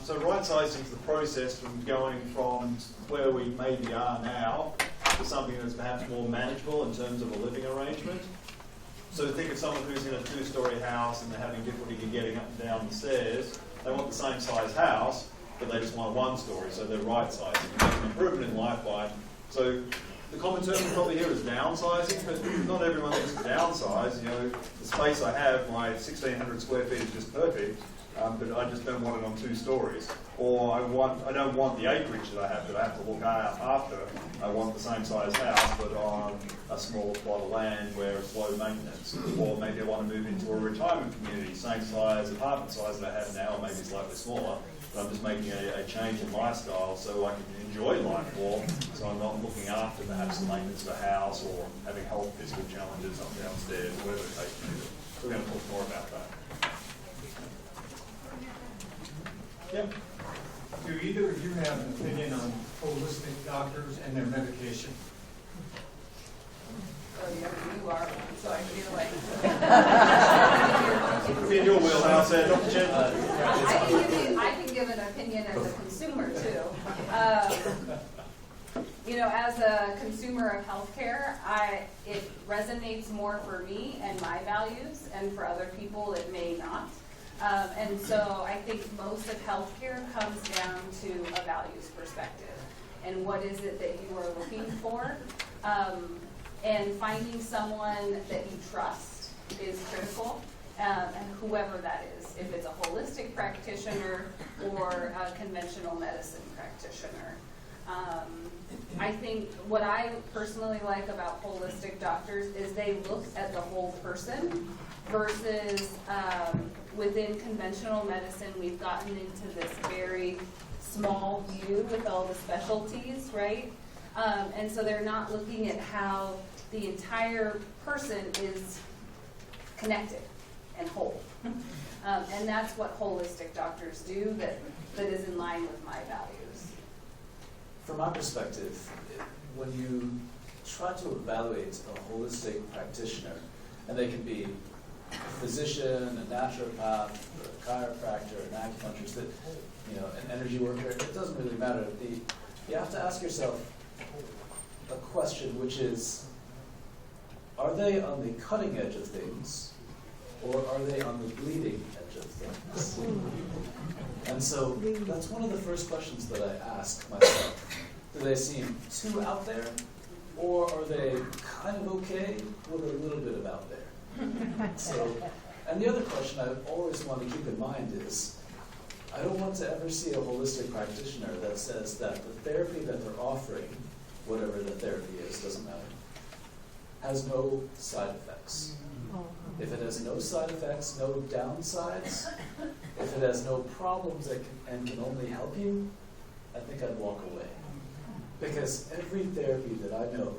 So right sizing is the process from going from where we maybe are now to something that's perhaps more manageable in terms of a living arrangement. So think of someone who's in a 2-story house and they're having difficulty getting up and down the stairs. They want the same size house, but they just want a 1-story, so they're right sizing. It's an improvement in lifeline. So the common term we probably hear is downsizing, but not everyone thinks of downsize. You know, the space I have, my 1,600 square feet is just perfect, but I just don't want it on 2 stories. Or I don't want the acreage that I have to look after. I want the same size house, but on a small plot of land where it's low maintenance. Or maybe I want to move into a retirement community, same size, apartment size that I have now, or maybe slightly smaller. But I'm just making a change in lifestyle so I can enjoy life more, so I'm not looking after perhaps the maintenance of a house or having health physical challenges up downstairs, whatever the case may be. We're going to talk more about that. Yep. Do either of you have an opinion on holistic doctors and their medication? Oh, yeah, you are, so I feel like. It's in your wheelhouse there, Dr. Chen. I can give an opinion as a consumer too. As a consumer of healthcare, it resonates more for me and my values, and for other people it may not. And so I think most of healthcare comes down to a values perspective. And what is it that you are looking for? And finding someone that you trust is critical, and whoever that is, if it's a holistic practitioner or a conventional medicine practitioner. I think what I personally like about holistic doctors is they look at the whole person versus within conventional medicine, we've gotten into this very small view with all the specialties, right? And so they're not looking at how the entire person is connected and whole. And that's what holistic doctors do that is in line with my values. From my perspective, when you try to evaluate a holistic practitioner, and they can be a physician, a naturopath, a chiropractor, an acupuncturist, an energy worker, it doesn't really matter. You have to ask yourself a question, which is, are they on the cutting edge of things, or are they on the bleeding edge of things? And so that's one of the first questions that I ask myself. Do they seem too out there, or are they kind of okay with a little bit of out there? And the other question I always want to keep in mind is, I don't want to ever see a holistic practitioner that says that the therapy that they're offering, whatever the therapy is, doesn't matter, has no side effects. If it has no side effects, no downsides, if it has no problems and can only help you, I think I'd walk away. Because every therapy that I know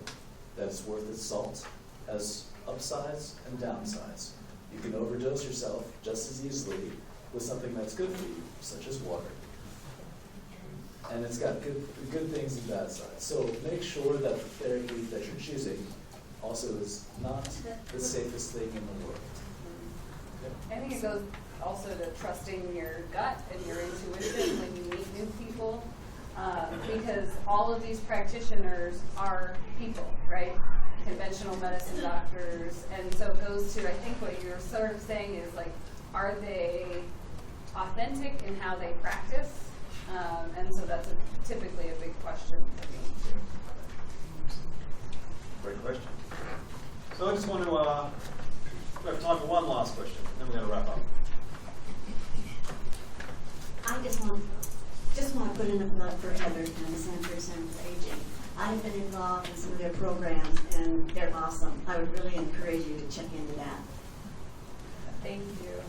that's worth its salt has upsides and downsides. You can overdose yourself just as easily with something that's good for you, such as water. And it's got good things and bad sides. So make sure that the therapy that you're choosing also is not the safest thing in the world. I think it goes also to trusting your gut and your intuition when you meet new people, because all of these practitioners are people, right? Conventional medicine doctors, and so it goes to, I think what you're sort of saying is like, are they authentic in how they practice? And so that's typically a big question for me. Great question. So I just want to, we have time for one last question, then we're going to wrap up. I just want to put in a plug for Heather and the Sanford Center for Aging. I've been involved in some of their programs, and they're awesome. I would really encourage you to check into that. Thank you.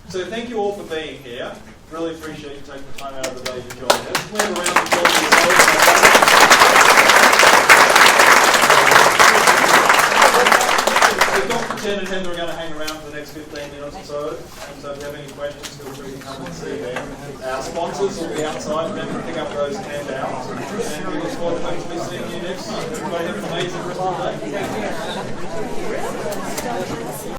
So thank you all for being here. Really appreciate you taking the time out of the day to join us. Let's leave a round of applause for yourselves. So Dr. Chen and Heather are going to hang around for the next 15 minutes or so. And so if you have any questions, feel free to come and see them. Our sponsors will be outside. Remember to pick up those handouts. And we look forward to hopefully seeing you next time. Everybody have an amazing rest of the day.